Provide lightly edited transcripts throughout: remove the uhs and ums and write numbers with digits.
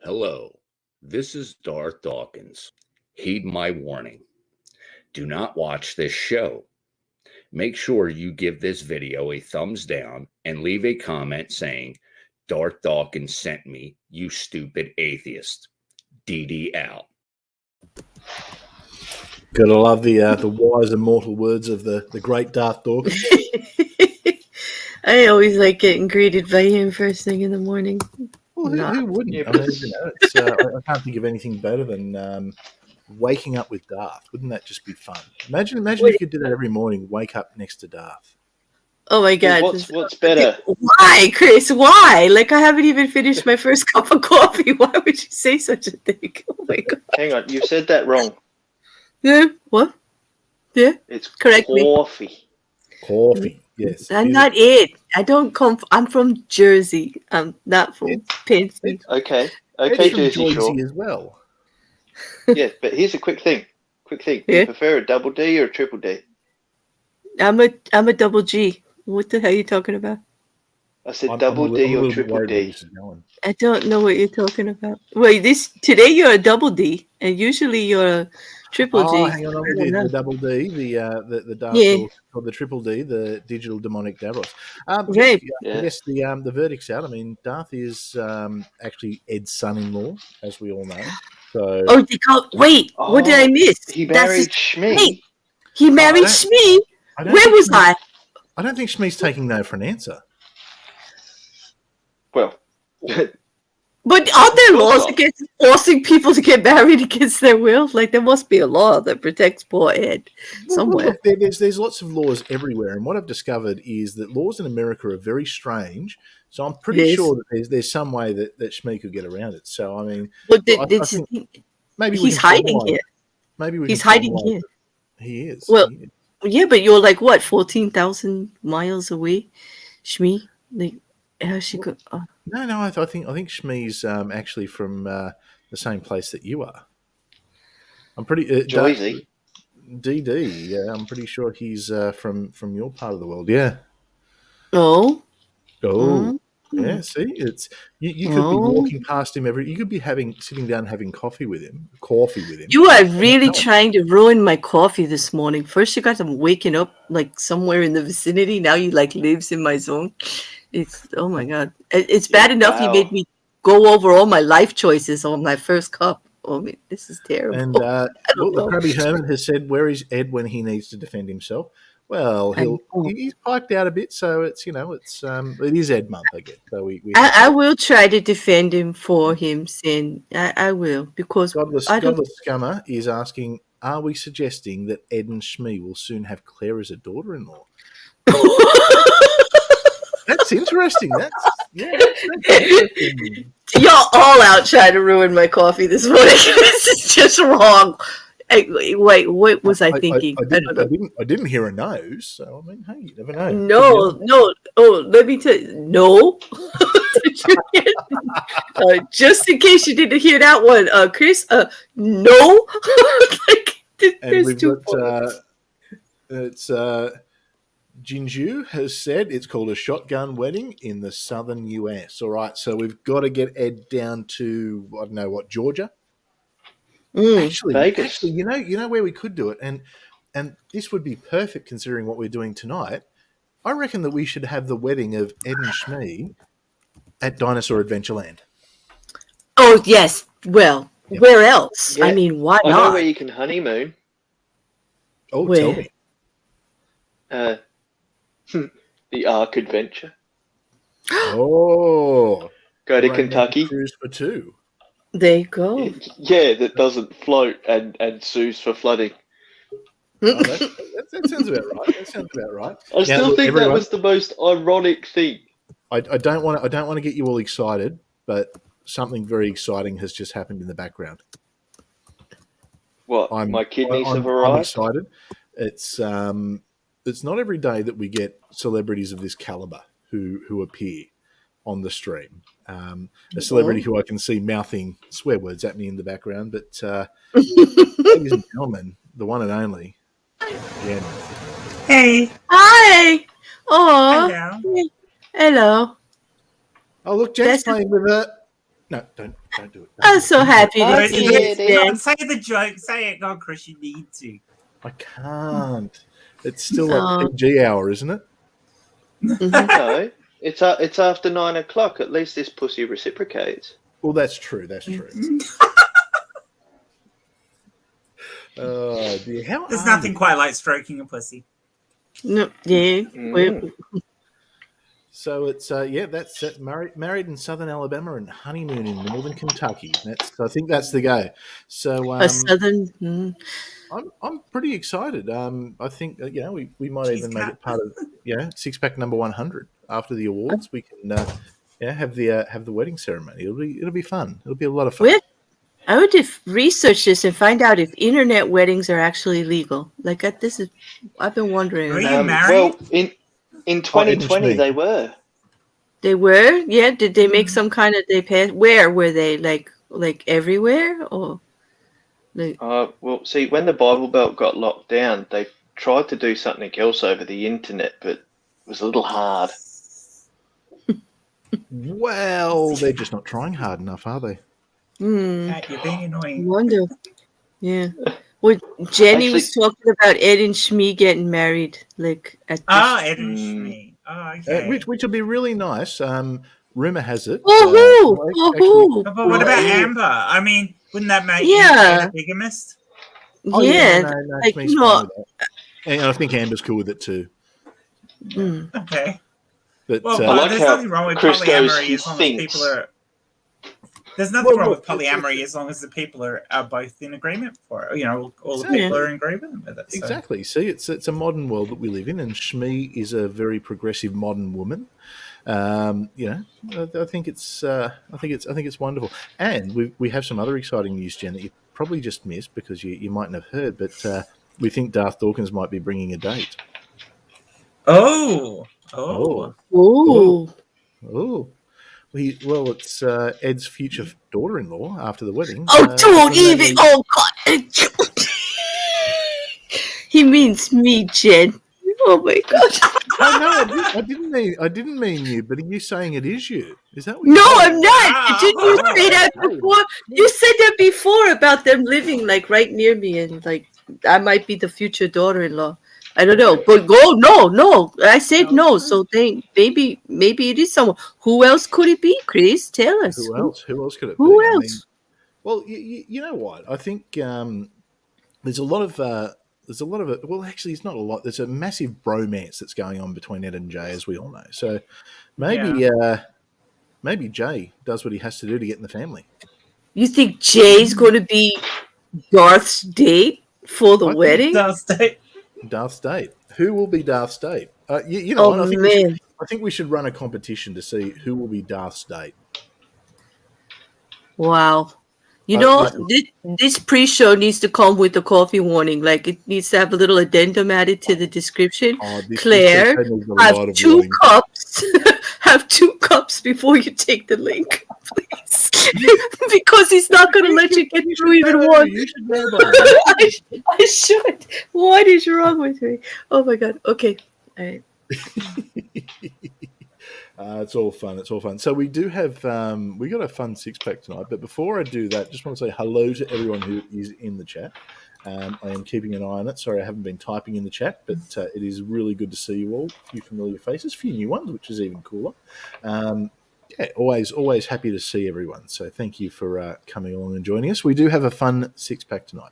Hello, this is Darth Dawkins. Heed my warning. Do not watch this show. Make sure you give this video a thumbs down and leave a comment saying, Darth Dawkins sent me, you stupid atheist. DD out. Gotta love the wise immortal words of the great Darth Dawkins. I always like getting greeted by him first thing in the morning. Well, who wouldn't? Yeah, I mean, I can't think of anything better than waking up with Darth. Wouldn't that just be fun? Imagine if you could do that every morning. Wake up next to Darth. Oh my God! What's better? Why, Chris? Why? Like I haven't even finished my first cup of coffee. Why would you say such a thing? Oh my God! Hang on, you said that wrong. Yeah. What? Yeah. It's Correct me. Coffee. Yes. I'm not it. I don't come. I'm from Jersey. I'm not from Pennsylvania. Okay, It's from Jersey Shore. as well. Yeah, but here's a quick thing. Do Yeah. you prefer a double D or a triple D? I'm a double G. What the hell are you talking about? I said I'm double a D little or bit triple worried where D. this is going. I don't know what you're talking about. Wait, today you're a double D, and usually you're a triple D. Hang on, I don't know. the double D, the Darth Yeah. or the triple D, the digital demonic Davros. Right. Yeah. I guess the verdict's out. I mean, Darth is actually Ed's son-in-law, as we all know. So Oh, wait, what did I miss? He That's married his- Shmi. Wait, he married Shmi? Where was I? I don't think Shmi's taking no for an answer. Well, But are there Of course laws not. against forcing people to get married against their will? Like, there must be a law that protects poor Ed somewhere. Well, look, there's lots of laws everywhere, and what I've discovered is that laws in America are very strange. So I'm pretty Yes. sure that there's some way that Shmi could get around it. So I mean, But I think maybe we he's can hiding formalize here. it. Maybe we He's can hiding formalize here. it. He is. Well, He is. Yeah, but you're like, what, 14,000 miles away? Shmi? Like, how she could... Oh. No. I think Shmi's actually from the same place that you are. I'm pretty Joyzy. DD. Yeah, I'm pretty sure he's from your part of the world. Yeah. Oh? Oh. Mm. Yeah. See, it's you could be walking past him you could be sitting down having coffee with him. You are really trying to ruin my coffee this morning. First, you got him waking up like somewhere in the vicinity. Now he like lives in my zone. It's oh my God. It's bad enough you made me go over all my life choices on my first cup. Oh, man, this is terrible. And the Krabby Hermit has said, "Where is Ed when he needs to defend himself?" Well, he's piped out a bit, so it's it is Ed month, I guess. So I will try to defend him for him, Sin. I will, because Godless Scummer is asking, are we suggesting that Ed and Shmi will soon have Claire as a daughter-in-law? That's interesting. That's interesting. You're all out trying to ruin my coffee this morning. This is just wrong. Hey, wait, what was I thinking? I didn't hear a nose, so I mean, hey, you never know. No. Oh, let me tell you. No. Did you hear? Just in case you didn't hear that one, Chris. No. And we've got it's Jinju has said it's called a shotgun wedding in the southern US. All right, so we've got to get Ed down to I don't know what, Georgia. Vegas. You know where we could do it, and this would be perfect considering what we're doing tonight. I reckon that we should have the wedding of Ed and Shmi at Dinosaur Adventureland. Oh yes. Well, where else? Yeah. I mean, why I know not? where you can honeymoon. Oh, Where? tell me. The Ark Adventure. Oh, Go to Kentucky. Cruise for two. There you go. Yeah, that doesn't float and sues for flooding. Oh, that sounds about right. That sounds about right. I still think that was the most ironic thing. I don't want to get you all excited, but something very exciting has just happened in the background. What? My kidneys have arrived. I'm excited. It's not every day that we get celebrities of this caliber who appear on the stream. A celebrity who I can see mouthing swear words at me in the background, but ladies and gentlemen, the one and only. Jen. Hey. Hi. Oh. Hello. Hello. Oh, look, Jen's playing with her. No, don't. Don't do it. I'm so happy Oh, to see yeah, you, they- Jen. Don't say the joke. Say it. Go on, Chris. You need to. I can't. It's still like Oh. PG hour, isn't it? Mhm. No, it's after 9 o'clock. At least this pussy reciprocates. Well, that's true. That's true. Oh dear. How There's are nothing you? quite like stroking a pussy. No, yeah. Mm. So it's that's it. Married in Southern Alabama and honeymoon in Northern Kentucky. I think that's the go. So A southern. I'm pretty excited. I think we might Cheese even make cat. it part of six pack number 100 after the awards. We can have the wedding ceremony. It'll be fun. It'll be a lot of fun. I would research this and find out if internet weddings are actually legal. Like I've been wondering. Are about- you married? Well, in 2020 me. they were. They were, yeah. Did they make some kind of they pass? Where were they? Like everywhere, or like? Well, see, when the Bible Belt got locked down, they tried to do something else over the internet, but it was a little hard. Well, they're just not trying hard enough, are they? Cat, you're being annoying. Wonder. Yeah. Well, Jenny was Actually- talking about Ed and Shmi getting married, like at this. Oh, Ed and Mm. Shmi. Oh, okay. Which will be really nice. Rumor has it. Oh, actually- who? But what about Amber? I mean, wouldn't that make Yeah. you a bigamist? Oh, Yeah, no, like, Shmi's you fine know- with that. And I think Amber's cool with it too. Mm. Okay. But Well, I but like there's how nothing wrong with Chris goes, polyamory he as long thinks. as people are. There's nothing wrong with Well, polyamory as long as the people are both in agreement for it. You know, all the Exactly. people are in agreement with it. So. exactly. See, it's a modern world that we live in, and Shmi is a very progressive modern woman. I think it's wonderful, and we have some other exciting news, Jen, that you probably just missed because you mightn't have heard. But we think Darth Dawkins might be bringing a date. Oh. Oh. Oh, Oh, it's Ed's future daughter-in-law after the wedding. don't when even. Oh God. He means me, Jen. Oh my God. Oh no, I didn't mean you. But are you saying it is you? Is that what? No, you're saying? I'm not. Didn't you say that before? You said that before about them living like right near me, and like I might be the future daughter-in-law. I don't know, but no. I said no, so maybe it is someone. Who else could it be, Chris? Tell us. Who else? Who else could it be? Who I mean, else? well, you know what? I think there's a lot of it. Well, actually, it's not a lot. There's a massive bromance that's going on between Ed and Jay, as we all know. So maybe Jay does what he has to do to get in the family. You think Jay's going to be Darth's date for the I think wedding? Darth's date. Who will be Darth's date? You know, Oh what? man! I think we should run a competition to see who will be Darth's date. Wow. You Uh, know, this pre-show needs to come with a coffee warning. Like it needs to have a little addendum added to the description. Claire, this needs a have lot of 2 warning. cups. Have 2 cups before you take the link, please, because he's not going to let you get through even one. You should know by now. I should. What is wrong with me? Oh my God. Okay. All right. It's all fun. It's all fun. So we do have we got a fun 6-pack tonight. But before I do that, just want to say hello to everyone who is in the chat. I am keeping an eye on it. Sorry, I haven't been typing in the chat, but it is really good to see you all. A few familiar faces, a few new ones, which is even cooler. Always happy to see everyone. So thank you for coming along and joining us. We do have a fun 6-pack tonight.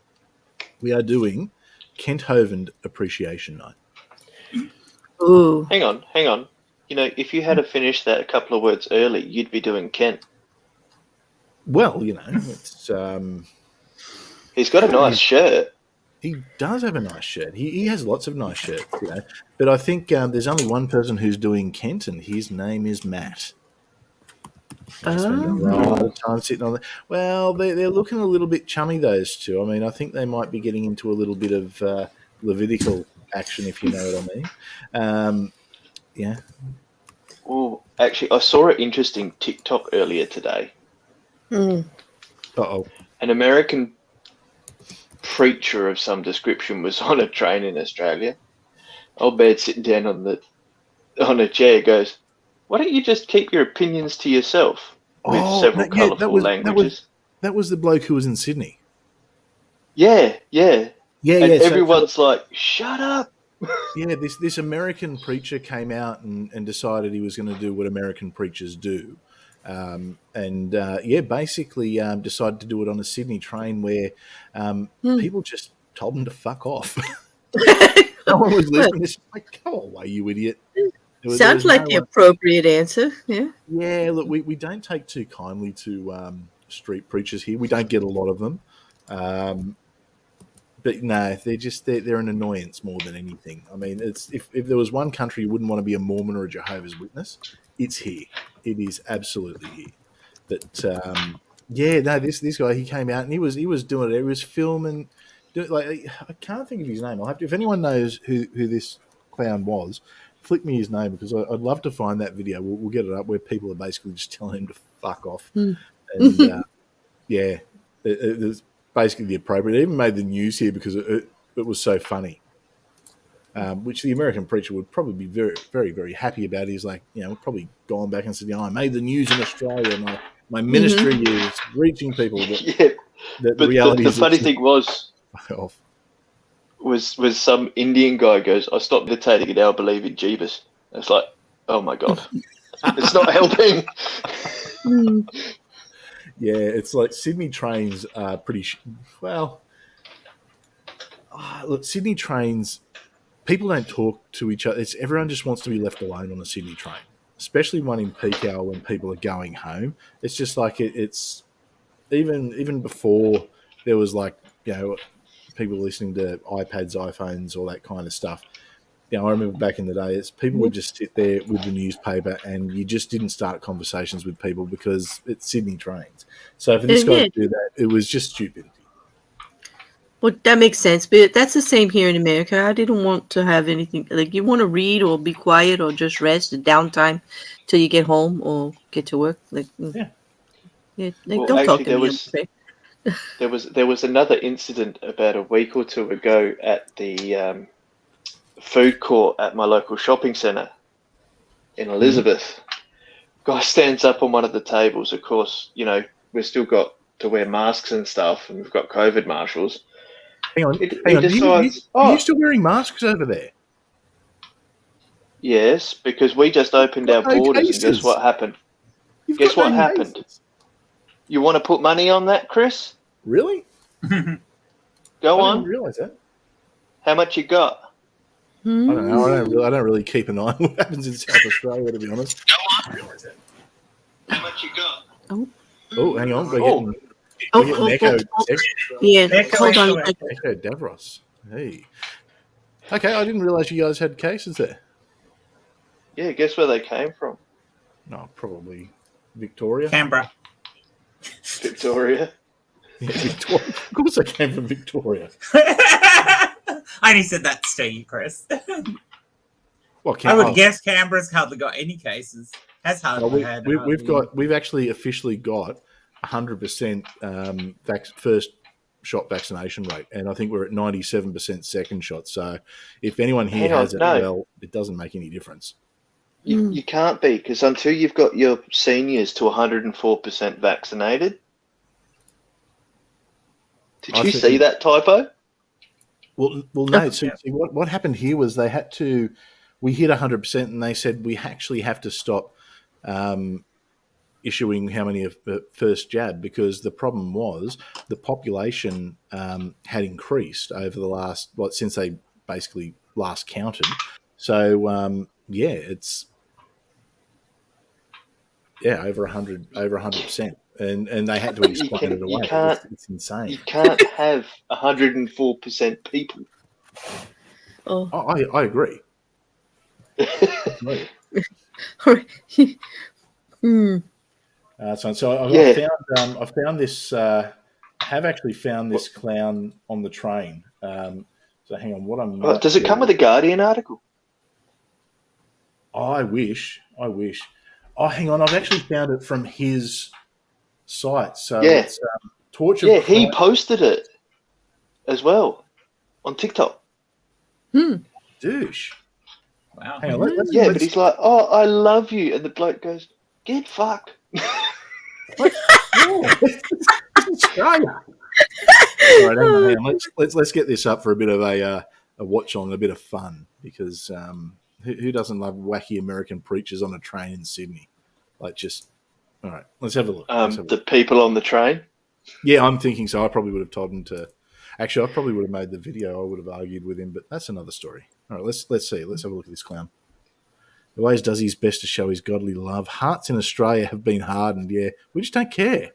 We are doing Kent Hovind Appreciation Night. Ooh. Hang on. You know, if you had to finish that a couple of words early, you'd be doing Kent. Well, you know, it's He's got a nice shirt. he does have a nice shirt. He has lots of nice shirts, you know. But I think there's only one person who's doing Kent, and his name is Matt. I spend a lot of time sitting on the. Well, they're looking a little bit chummy, those two. I mean, I think they might be getting into a little bit of Levitical action, if you know what I mean. Yeah. Oh, actually, I saw an interesting TikTok earlier today. Mm. Uh-oh. An American preacher of some description was on a train in Australia. Old man sitting down on a chair goes, "Why don't you just keep your opinions to yourself?" with several colourful languages. That was the bloke who was in Sydney. Yeah. Yeah, And yeah. everyone's like, shut up. Yeah, this American preacher came out and decided he was going to do what American preachers do. Basically decided to do it on a Sydney train where people just told him to fuck off. No one was listening. It's like, go away, you idiot. Sounds like the appropriate answer. Yeah. Yeah, look, we don't take too kindly to street preachers here. We don't get a lot of them. But no, they're an annoyance more than anything. I mean, it's if there was one country you wouldn't want to be a Mormon or a Jehovah's Witness, it's here. It is absolutely here. But this guy, he came out and he was doing it. He was filming. I can't think of his name. I'll have to. If anyone knows who this clown was, flick me his name because I'd love to find that video. We'll get it up where people are basically just telling him to fuck off. And it was basically the appropriate. It even made the news here because it was so funny. Which the American preacher would probably be very, very, very happy about. He's like, probably gone back and said, I made the news in Australia. My ministry is reaching people. Yeah. But the funny thing was some Indian guy goes, I stopped meditating and now I believe in Jeebus. It's like, oh my God. It's not helping. Yeah, it's like Sydney trains are pretty look, Sydney trains, people don't talk to each other. Everyone just wants to be left alone on a Sydney train, especially one in peak hour when people are going home. It's just like it's even before there was people listening to iPads, iPhones, all that kind of stuff. I remember back in the day, people would just sit there with the newspaper and you just didn't start conversations with people because it's Sydney trains. So for this guy to do that, it was just stupidity. Well, that makes sense, but that's the same here in America. I didn't want to have anything like you want to read or be quiet or just rest, the downtime till you get home or get to work. Don't talk to me. There was another incident about a week or two ago at the food court at my local shopping centre in Elizabeth. Guy stands up on one of the tables. Of course, we've still got to wear masks and stuff, and we've got COVID marshals. Hang on. Are you still wearing masks over there? Yes, because we just opened our borders, and guess what happened? Guess what happened? Cases. You want to put money on that, Chris? Really? Go on. I didn't realise that. How much you got? I don't know. I don't really keep an eye on what happens in South Australia, to be honest. Go on. How much you got? Oh, hang on. We're getting echo. Yeah, hold on. Echo Davros. Hey. Okay, I didn't realise you guys had cases there. Yeah, guess where they came from? No, probably Victoria. Canberra. Victoria. Yeah, Victoria. Of course they came from Victoria. I only said that to you, Chris. Well, I would guess Canberra's hardly got any cases. Has hardly had. We've actually officially got 100% first shot vaccination rate, and I think we're at 97% second shot. So if anyone here has it, well, it doesn't make any difference. You can't be, because until you've got your seniors to 104% vaccinated. Did you see that typo? Well, no. So what happened here was we hit 100%, and they said we actually have to stop issuing how many of the first jab, because the problem was the population had increased over the last since they basically last counted. So it's over 100%, and they had to explain it away. It's insane. You can't have 104% people. Oh, I agree. I found this. I have actually found this clown on the train. So hang on, does it come with a Guardian article? I wish. Oh, hang on, I've actually found it from his site. So it's Torture. Yeah, he posted it as well on TikTok. Douche. Wow. Hang on, but he's like, "Oh, I love you," and the bloke goes, "Get fucked." What? Yeah. It's Australia. All right, hang on. Let's get this up for a bit of a watch on, a bit of fun, because who doesn't love wacky American preachers on a train in Sydney? Like, just all right. Let's have a look. The people on the train. Yeah, I'm thinking so. I probably would have told him to. Actually, I probably would have made the video. I would have argued with him, but that's another story. All right, let's see. Let's have a look at this clown. He always does his best to show his godly love. Hearts in Australia have been hardened. Yeah, we just don't care.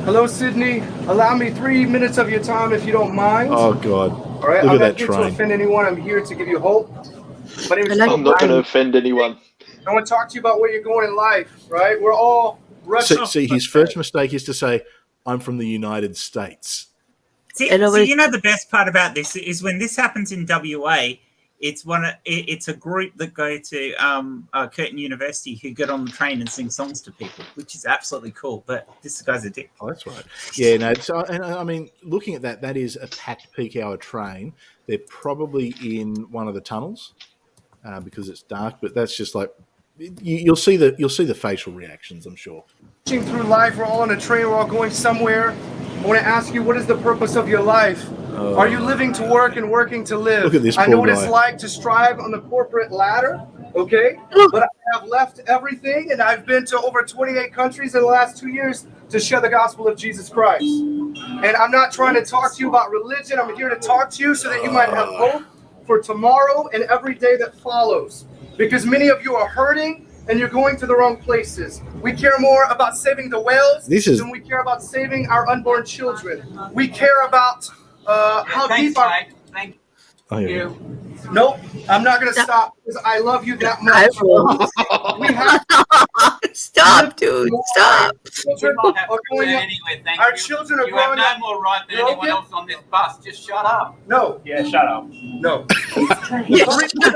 Hello, Sydney. Allow me 3 minutes of your time if you don't mind. Oh, God. All right, Look I'm at that not here to train. offend anyone. I'm here to give you hope. My name is I'm not going to offend anyone. I want to talk to you about where you're going in life, right? We're all rushing. See, his first mistake is to say, I'm from the United States. See, the best part about this is when this happens in WA, it's a group that go to Curtin University who get on the train and sing songs to people, which is absolutely cool. But this guy's a dick. Oh, that's right. Yeah, no. So, and I mean, looking at that is a packed peak hour train. They're probably in one of the tunnels because it's dark. But that's just like you'll see the facial reactions, I'm sure. Through life, we're all on a train. We're all going somewhere. I want to ask you, what is the purpose of your life? Are you living to work and working to live? Look at this I know what poor it's guy. like to strive on the corporate ladder, okay? But I have left everything, and I've been to over 28 countries in the last 2 years to share the gospel of Jesus Christ. And I'm not trying to talk to you about religion. I'm here to talk to you so that you might have hope for tomorrow and every day that follows. Because many of you are hurting, and you're going to the wrong places. We care more about saving the whales than we care about saving our unborn children. We care about how deep our... Thank Oh, yeah. you. Nope, I'm not going to stop because I love you that much. We have Stop, dude. Stop. children We're not happy are with growing that up. anyway, thank Our you. children are You have growing no up. more right than anyone else on this bus. Just shut up. No, Yeah, shut up. no. You shut up. You shut up.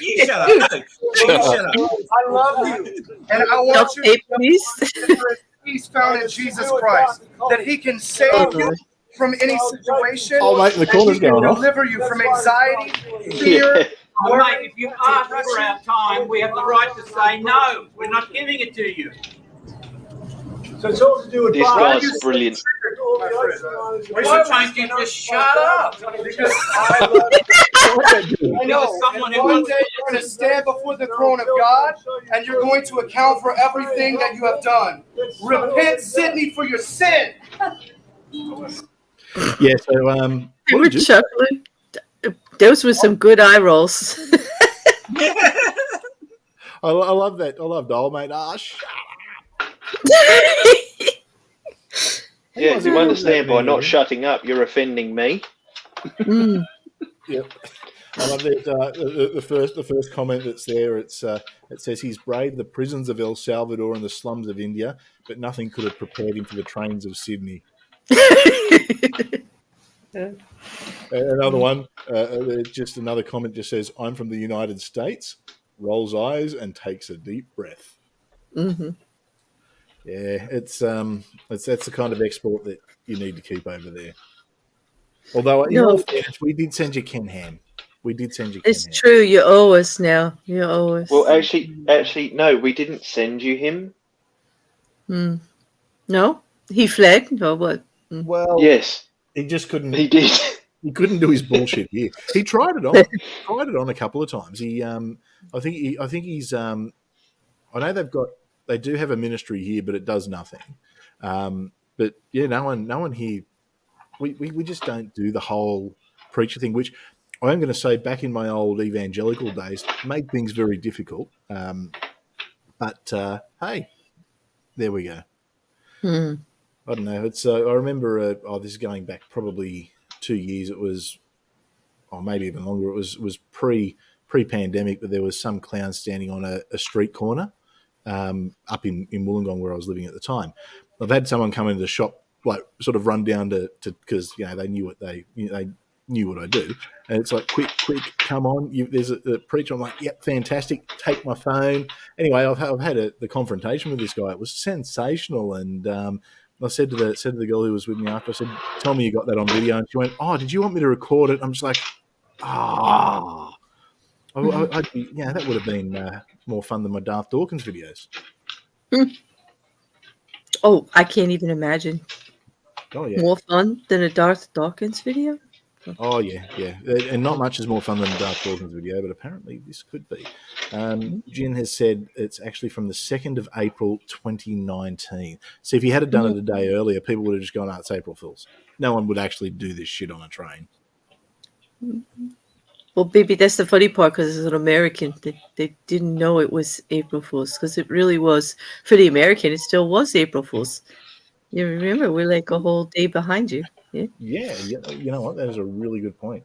No, you shut up. I love you, and I Stop, want you hey, to please. know that peace found in Jesus Christ, that He can save you from any situation, Oh, mate, the that corner's He can going off. deliver you from anxiety, fear, Yeah. Oh, worry. mate, if you ask for our time, we have the right to say no. We're not giving it to you. So it's all to do with This Why are guy's you so brilliant. triggered, my friend? Why don't you just shut up? Because I love you. I know. You're someone And who one wants day to you're going to stand before the throne of God, and you're going to account for everything that you have done. Repent, Sydney, for your sin. Yeah. So, They what were did you? chuckling. Those were some good eye rolls. I love that. I love Dole, mate. Ah, shut Yeah, you understand by not shutting up, you're offending me. Mm. Yep. I love that. The first comment that's there. It says he's braved the prisons of El Salvador and the slums of India, but nothing could have prepared him for the trains of Sydney. Another one. Just another comment. Just says, "I'm from the United States." Rolls eyes and takes a deep breath. Mm-hmm. Yeah, it's that's the kind of export that you need to keep over there. Although, in all fairness, we did send you Ken Ham. It's true. You owe us now. You owe us. Well, actually, no, we didn't send you him. No? He fled or what? Well, Yes, he just couldn't. he did. He couldn't do his bullshit here. He tried it on. A couple of times. I think he's. I know they do have a ministry here, but it does nothing. But yeah, no one here. We just don't do the whole preacher thing, which I am going to say back in my old evangelical days made things very difficult. But hey, there we go. I don't know. It's I remember. This is going back probably 2 years. It was, or maybe even longer. It was pre-pandemic, but there was some clown standing on a street corner up in Wollongong where I was living at the time. I've had someone come into the shop, like sort of run down to because they knew what they knew what I do, and it's like quick, come on! There's a preacher. I'm like, yep, fantastic. Take my phone. Anyway, I've had the confrontation with this guy. It was sensational, and I said to the girl who was with me after, I said, "Tell me you got that on video," and she went, "Oh, did you want me to record it?" I'm just like, I'd be, that would have been more fun than my Darth Dawkins videos. Oh, I can't even imagine. Oh yeah. More fun than a Darth Dawkins video? Oh yeah. And not much is more fun than a Darth Dawkins video, but apparently this could be. Jin has said it's actually from the 2nd of April 2019. So if he had done it a day earlier, people would have just gone, it's April Fool's. No one would actually do this shit on a train. Well, baby, that's the funny part because as an American, they didn't know it was April Fool's because it really was. For the American, it still was April Fool's. You remember, we're like a whole day behind you. Yeah. Yeah, you know what? That is a really good point.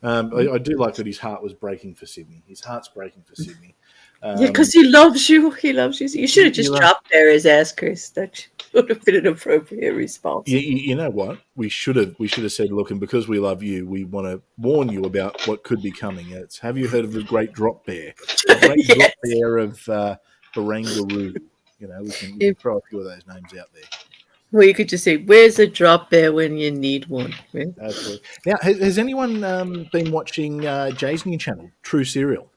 I do like that his heart was breaking for Sydney. His heart's breaking for Sydney. Yeah, because he loves you. He loves you. You should have just dropped there his ass, Chris. That would have been an appropriate response. You know what? We should have said, look, and because we love you, we want to warn you about what could be coming. Have you heard of the Great Drop Bear? The Great Drop Bear of Barangaroo. We can throw a few of those names out there. Well, you could just say, where's a drop bear when you need one? Right? Absolutely. Now, has anyone been watching Jay's new channel, True Serial?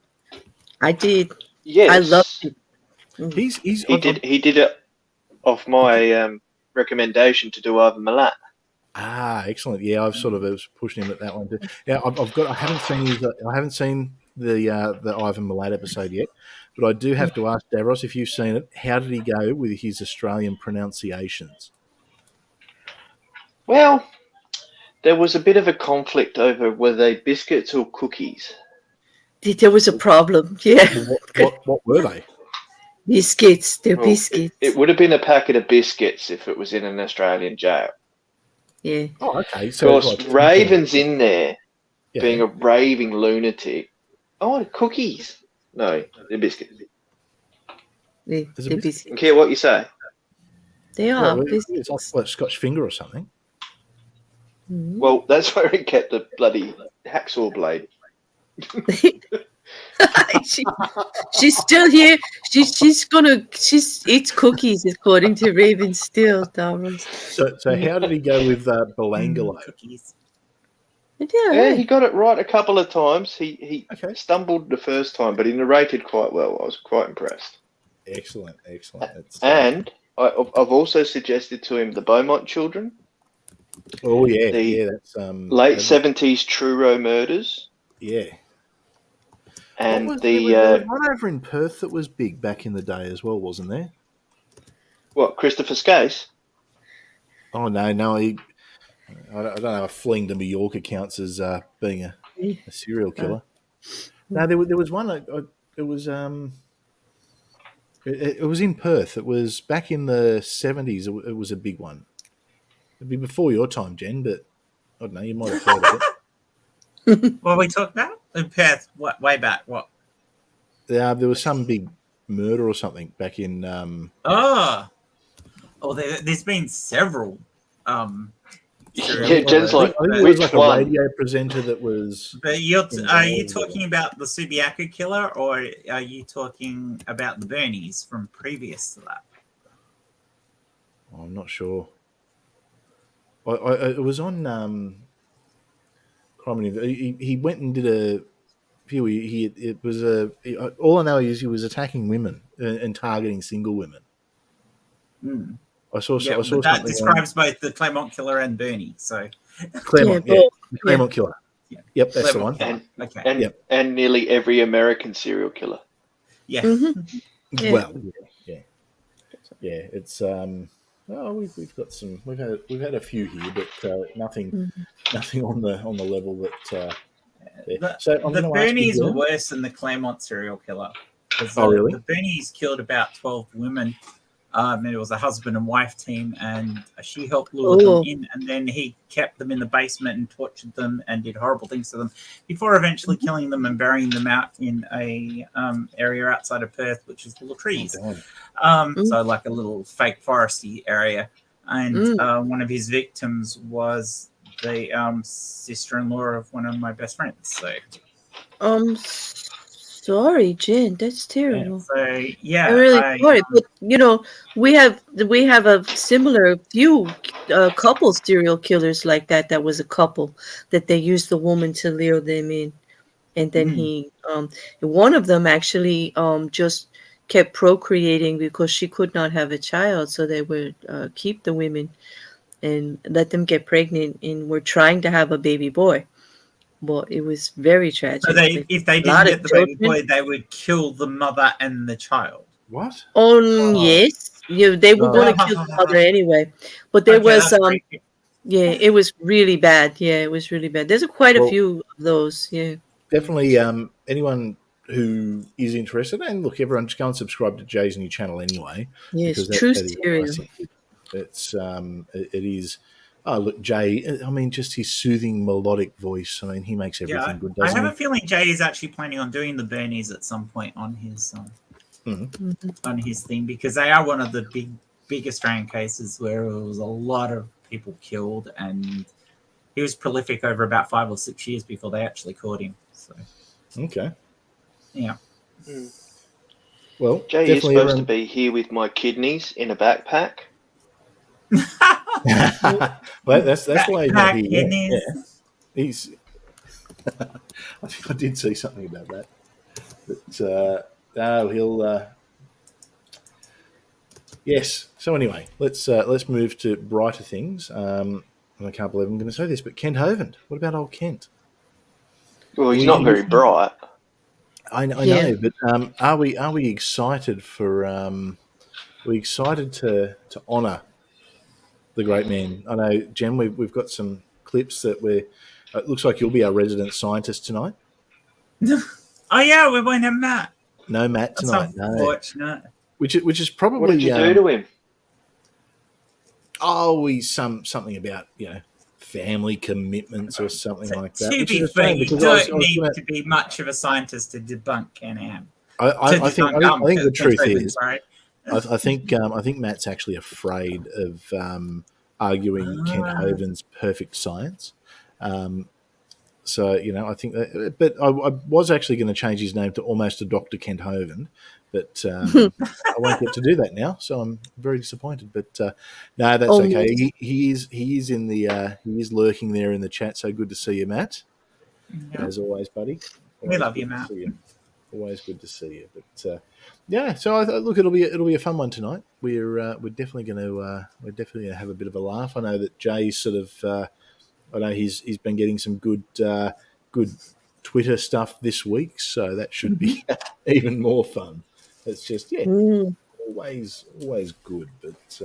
I did. Yes. I loved it. He did it off my recommendation to do Ivan Milat. Ah, excellent. Yeah, I've sort of was pushing him at that one too. Yeah, I haven't seen the Ivan Milat episode yet, but I do have to ask Davros if you've seen it. How did he go with his Australian pronunciations? Well, there was a bit of a conflict over were they biscuits or cookies. There was a problem. Yeah. What were they? Biscuits. They're biscuits. It would have been a packet of biscuits if it was in an Australian jail. Yeah. Oh, okay. So of course, Raven's in there, being a raving lunatic. Oh, cookies. No, they're biscuits. They're biscuits. I don't care what you say. They are biscuits. biscuits. It's like a Scotch finger or something. Mm-hmm. Well, that's where he kept the bloody hacksaw blade. She's still here. She eats cookies according to Raven still, Davros. So how did he go with Belangolo? Yeah, he got it right a couple of times. He stumbled the first time, but he narrated quite well. I was quite impressed. Excellent. And I've also suggested to him the Beaumont children. Oh yeah, that's late 70s Truro murders. Yeah. And there was one over in Perth that was big back in the day as well, wasn't there? What, Christopher Skase? Oh no, I don't know if fleeing to Mallorca counts as being a serial killer. No, there was one. It was in Perth. It was back in the 70s. It was a big one. It'd be before your time, Jen, but I don't know. You might have heard of it. What are we talking about? In Perth, what, way back? What? There was some big murder or something back in. There's been several. Yeah, Jen's like, I think it was like a radio presenter that was. But are you talking about the Subiaco killer, or are you talking about the Bernies from previous to that? Oh, I'm not sure. It was on. He went and did a few. All I know is he was attacking women and targeting single women. Mm. I saw that describes both the Claremont killer and Bernie. So Claremont, Claremont killer. Yeah. Yep, that's Claremont the one. And nearly every American serial killer. Yeah. Mm-hmm. Well, yeah. It's we've got some. We've had a few here, but nothing on the level that. So the Bernies were worse than the Claremont serial killer. Really? The Bernies killed about 12 women. It was a husband and wife team, and she helped lure them in, and then he kept them in the basement and tortured them and did horrible things to them before eventually killing them and burying them out in a area outside of Perth, which is full of trees. So like a little fake foresty area. And one of his victims was the sister-in-law of one of my best friends. So sorry, Jen, that's terrible. I'm really sorry, but we have a similar few couple serial killers like that. That was a couple that they used the woman to lure them in. and then one of them actually just kept procreating because she could not have a child, so they would keep the women and let them get pregnant, and were trying to have a baby boy. Well, it was very tragic. So if they A lot didn't of get the baby children. boy, they would kill the mother and the child. What? Yes, they were Oh. going to kill the mother anyway, but there Okay, was that's creepy. yeah, it was really bad. Yeah, it was really bad. There's quite a Well, few of those. Yeah. Definitely, anyone who is interested, and look, everyone just go and subscribe to Jay's new channel anyway. Yes, because true that is serial. awesome. It's it is. Oh look, Jay. I mean, just his soothing melodic voice. I mean, he makes everything good. I Doesn't have he? a feeling Jay is actually planning on doing the Bernies at some point on his on his thing, because they are one of the big Australian cases where there was a lot of people killed, and he was prolific over about 5 or 6 years before they actually caught him. So Okay. yeah. Well, Jay is supposed to be here with my kidneys in a backpack. Well, that's why he's not here. Kidneys. Yeah. He's. I think I did see something about that. But he'll. Yes. So anyway, let's move to brighter things. And I can't believe I'm going to say this, but Kent Hovind. What about old Kent? Well, he's not very bright. I know, but are we excited for? We excited to honour the great man. I know, Jen. We've got some clips that we're. It looks like you'll be our resident scientist tonight. Oh yeah, we won't have Matt. No Matt That's tonight. unfortunate. No. Which is probably. What did you do to him? Oh, he's something about family commitments or something like that. To be fair, you don't need to be much of a scientist to debunk Ken Ham. I think the truth is, right? I think Matt's actually afraid of arguing Kent Hovind's perfect science. So I think that, but I was actually going to change his name to almost a Dr. Kent Hovind, but I won't get to do that now. So I'm very disappointed. But no, that's okay. He is in the he is lurking there in the chat. So good to see you, Matt. Yeah. As always, buddy. We love you, Matt. Always good to see you. But yeah, so look, it'll be a fun one tonight. We're definitely going to have a bit of a laugh. I know that Jay's sort of. I know he's been getting some good Twitter stuff this week, so that should be even more fun. It's just always good. But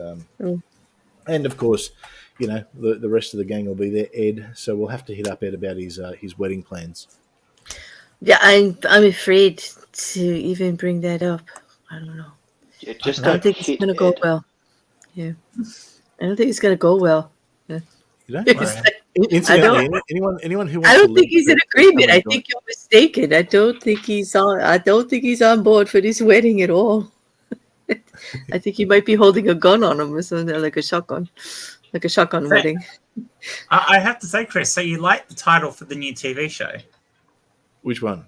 and of course, the rest of the gang will be there. Ed, so we'll have to hit up Ed about his wedding plans. Yeah, I'm afraid to even bring that up. I don't know. Yeah, I don't think it's going to go well. Yeah, I don't think it's going to go well. Yeah. You don't? Incidentally, anyone who wants I don't think he's in agreement. I think you're mistaken. I don't think he's on board for this wedding at all. I think he might be holding a gun on him or something, like a shotgun wedding. I have to say, Chris, so you like the title for the new TV show? Which one?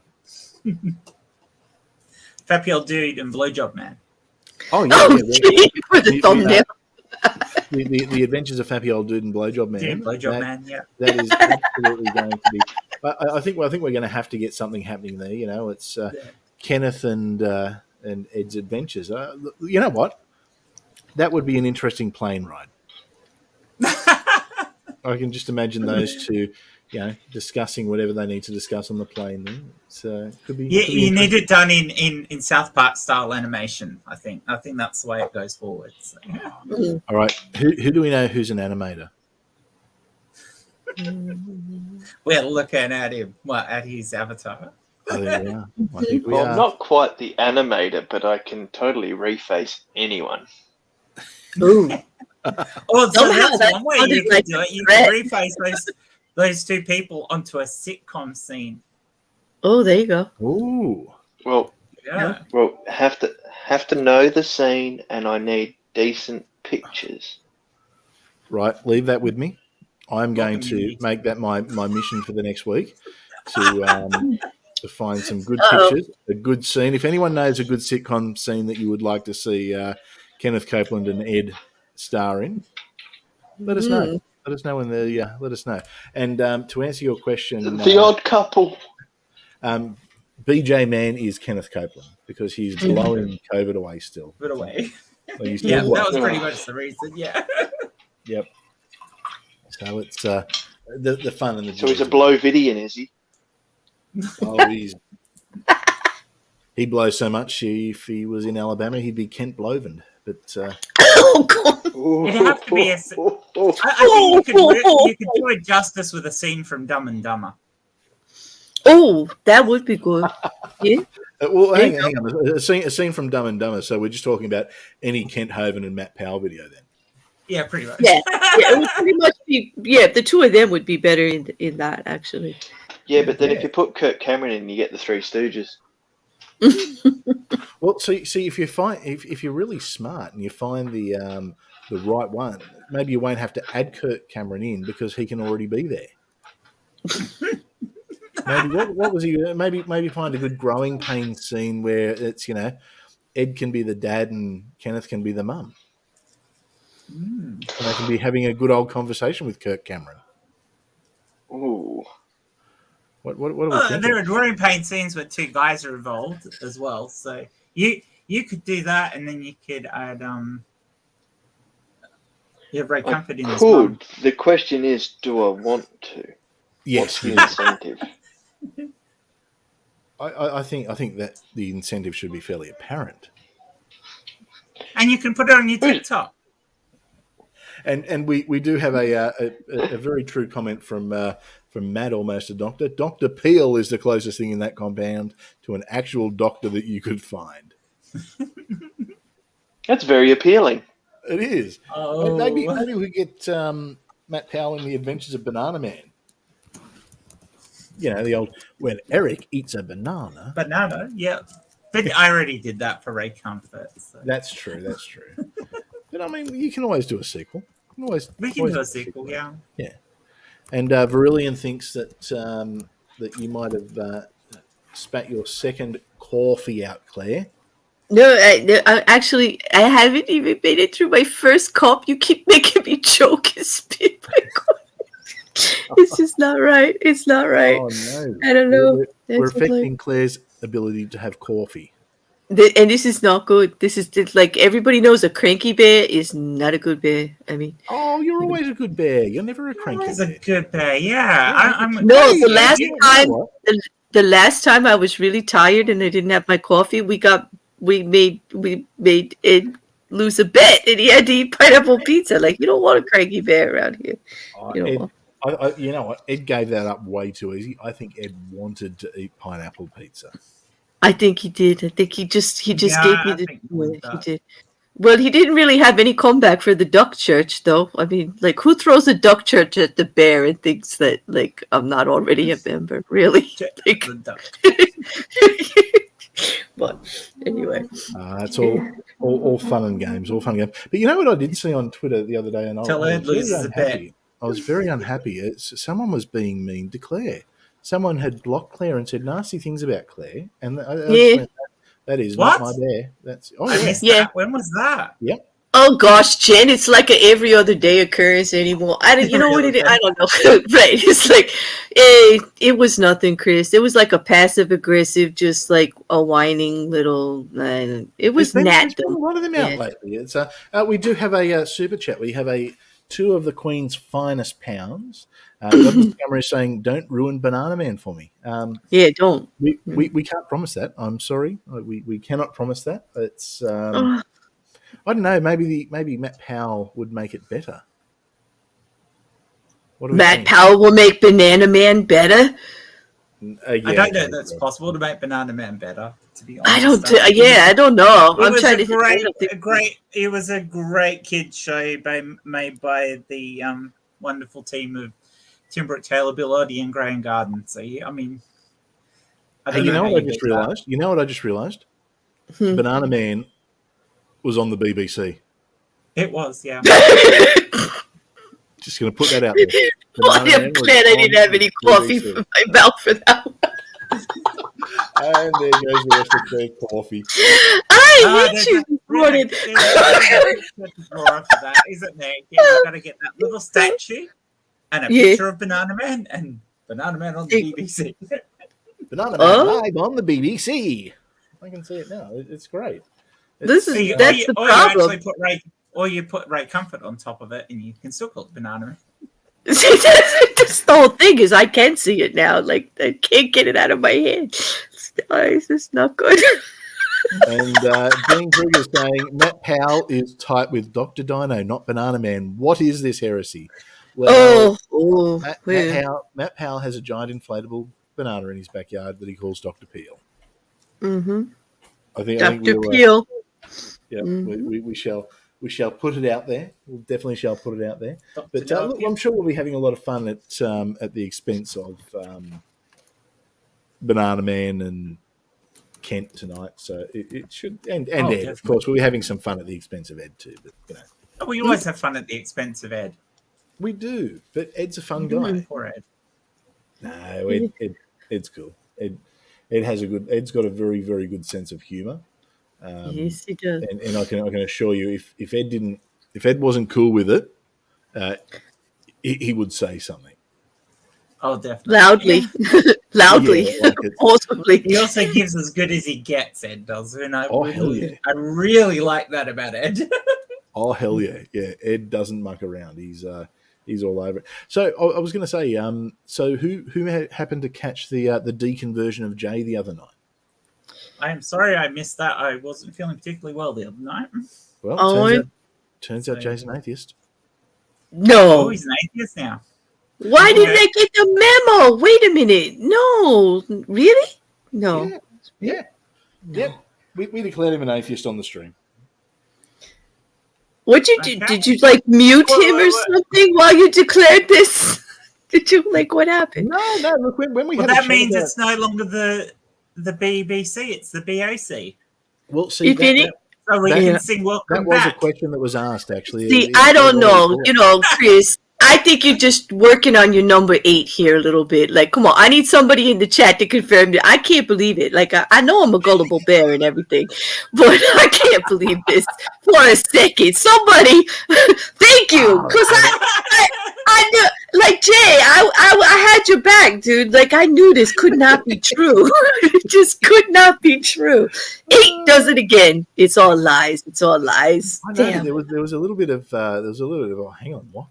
Fappy Old Dude and Blowjob Man. Oh yeah, for the thumbnail. The Adventures of Fappy Old Dude and Blowjob Man. Yeah, Blowjob Man. Yeah, that is absolutely going to be. I think we're going to have to get something happening there. It's Kenneth and Ed's adventures. You know what? That would be an interesting plane ride. I can just imagine those two, discussing whatever they need to discuss on the plane. Then. Could be. Yeah, you need it done in South Park style animation. I think that's the way it goes forward. So. All right, who do we know who's an animator? We're looking at him. At his avatar. Oh, there we are. I think we Well, are. I'm not quite the animator, but I can totally reface anyone. Ooh. Oh, so Somehow that's one way you can like do it. You threat. can reface those two people onto a sitcom scene. Oh, there you go. Ooh. Well, Yeah. well, have to know the scene, and I need decent pictures. Right, leave that with me. I'm going to make that my mission for the next week to find some good pictures, a good scene. If anyone knows a good sitcom scene that you would like to see Kenneth Copeland and Ed star in, let us know. Let us know let us know. And to answer your question, The Odd Couple. BJ Man is Kenneth Copeland because he's blowing COVID away still. Put away. Well, he's Yeah, still that was blowing. pretty much the reason. Yeah. Yep. So it's the fun and the So he's a joys. Blovidian, is he? Oh, he blows so much. If he was in Alabama, he'd be Kent Blovin. But Oh God! It'd have to be a. I think you could do it justice with a scene from Dumb and Dumber. Oh, that would be good. Yeah. well, hang on. A scene from Dumb and Dumber. So we're just talking about any Kent Hovind and Matt Powell video then. Yeah, pretty much. Yeah, it would pretty much be. Yeah, the two of them would be better in that actually. Yeah, but then if you put Kirk Cameron in, you get the Three Stooges. Well, see, if you find if you're really smart and you find the right one, maybe you won't have to add Kirk Cameron in because he can already be there. Maybe what was he? Maybe find a good growing pains scene where it's Ed can be the dad and Kenneth can be the mum. And they can be having a good old conversation with Kirk Cameron. Ooh. What are we thinking? There are growing pain scenes where two guys are involved as well. So you could do that, and then you could add Ray Comfort in as well. The question is, do I want to? Yes, What's the incentive? I think that the incentive should be fairly apparent. And you can put it on your TikTok. And we do have a very true comment from Matt, almost a doctor. Dr. Peel is the closest thing in that compound to an actual doctor that you could find. That's very appealing. It is. Oh. And maybe we get Matt Powell in The Adventures of Banana Man. The old when Eric eats a banana. Banana, yeah. But I already did that for Ray Comfort. So. That's true. But I mean, you can always do a sequel. We can do a sequel, yeah. Yeah. And Virillion thinks that that you might have spat your second coffee out, Claire. No, I haven't even made it through my first cup. You keep making me choke and spit my coffee. It's just not right. It's not right. Oh no! I don't know. We're affecting Claire's ability to have coffee. And this is not good. This is like everybody knows a cranky bear is not a good bear. I mean, oh, you're always a good bear. You're never a cranky He's bear. a good bear. Yeah, I'm no. The last time I was really tired and I didn't have my coffee, we made Ed lose a bet and he had to eat pineapple pizza. Like, you don't want a cranky bear around here. You know what? Ed gave that up way too easy. I think Ed wanted to eat pineapple pizza. I think he did. I think he just gave me he did. Well, he didn't really have any comeback for the duck church, though. I mean, like, who throws a duck church at the bear and thinks that, like, I'm not already a member? Really? Like, but anyway, it's all fun and games. All fun and games. But you know what I did see on Twitter the other day, and I was very unhappy. Someone was being mean to Claire. Someone had blocked Claire and said nasty things about Claire, and that is not my bear. That's I missed that. When was that? Yep. Oh gosh, Jen, it's like a every other day occurrence anymore. I don't know. Right? It's like it was nothing, Chris. It was like a passive aggressive, just like a whining little. It was There's Nat. been a lot of them out lately. It's we do have a super chat. We have two of the Queen's finest pounds. Dr. Camera is saying, "Don't ruin Banana Man for me." Yeah, don't. We can't promise that. I'm sorry, we cannot promise that. It's I don't know. Maybe Matt Powell would make it better. Matt Powell will make Banana Man better. I don't know if that's possible to make Banana Man better. To be honest, I don't know. It was a great kids show made by the wonderful team of Tim Brooke Taylor, Bill Oddie, and Graham Garden. So I mean, you know what I just realised? You know what I just realised? Banana Man was on the BBC. It was, yeah. Just going to put that out there. I'm glad I didn't have any coffee for my mouth for that one. And there goes the rest of their coffee. I hate you this morning. Isn't there? You've got to get that little statue and a picture of Banana Man and Banana Man on the BBC. Banana Man live on the BBC. I can see it now. It's great. That's the problem. You put Ray Comfort on top of it, and you can still call it Banana Man. That's the whole thing is I can see it now. Like I can't get it out of my head. It's not good. And Dean Kruger saying Matt Powell is tight with Dr. Dino, not Banana Man. What is this heresy? Well, Matt Powell has a giant inflatable banana in his backyard that he calls Dr. Peel. Mm-hmm. I think Dr. Peel. Yeah, we shall put it out there. We definitely shall put it out there. But look, I'm sure we'll be having a lot of fun at the expense of Banana Man and Kent tonight. So it should, and Ed, definitely. Of course, we'll be having some fun at the expense of Ed too. But we always have fun at the expense of Ed. We do, but Ed's a fun guy. Poor Ed. No, Ed's cool. Ed's got a very, very good sense of humour. Yes, he does. And I can assure you, if Ed wasn't cool with it, he would say something. Oh, definitely. Loudly, possibly. He also gives as good as he gets, Ed does. And I really like that about Ed. Oh, hell yeah. Yeah, Ed doesn't muck around. He's all over it. So I was going to say, so who happened to catch the deacon version of Jay the other night? I am sorry I missed that. I wasn't feeling particularly well the other night. Well, turns out Jay's an atheist. No. Oh, he's an atheist now. Why didn't I get the memo? Wait a minute. No. Really? No. Yeah. We declared him an atheist on the stream. What'd you do? Did you mute him or something while you declared this? Did you what happened? No. Look, when we that means it's no longer the BBC, it's the BAC. Well, see, so we can sing Welcome Back. That was a question that was asked, actually. See, I don't know. Chris, I think you're just working on your number 8 here a little bit. Come on, I need somebody in the chat to confirm that. I can't believe it. I know I'm a gullible bear and everything, but I can't believe this for a second. Somebody, thank you, because I knew, Jay, I had your back, dude. I knew this could not be true. It just could not be true. 8 does it again. It's all lies. It's all lies. I know, damn. there was a little bit of oh, hang on, what?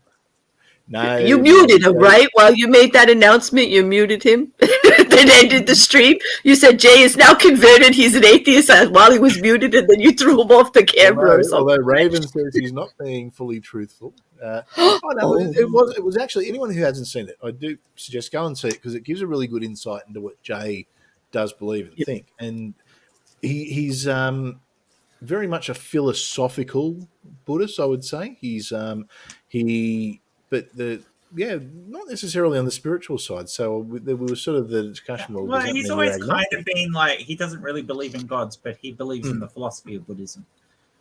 No, you muted him, right? While you made that announcement, you muted him. Then ended the stream. You said Jay is now converted. He's an atheist while he was muted, and then you threw him off the camera or something. Although Raven says he's not being fully truthful. It was actually, anyone who hasn't seen it, I do suggest go and see it because it gives a really good insight into what Jay does believe and think. And he's very much a philosophical Buddhist, I would say. Not necessarily on the spiritual side. So there was sort of the discussion. Well, he's always kind of been he doesn't really believe in gods, but he believes in the philosophy of Buddhism.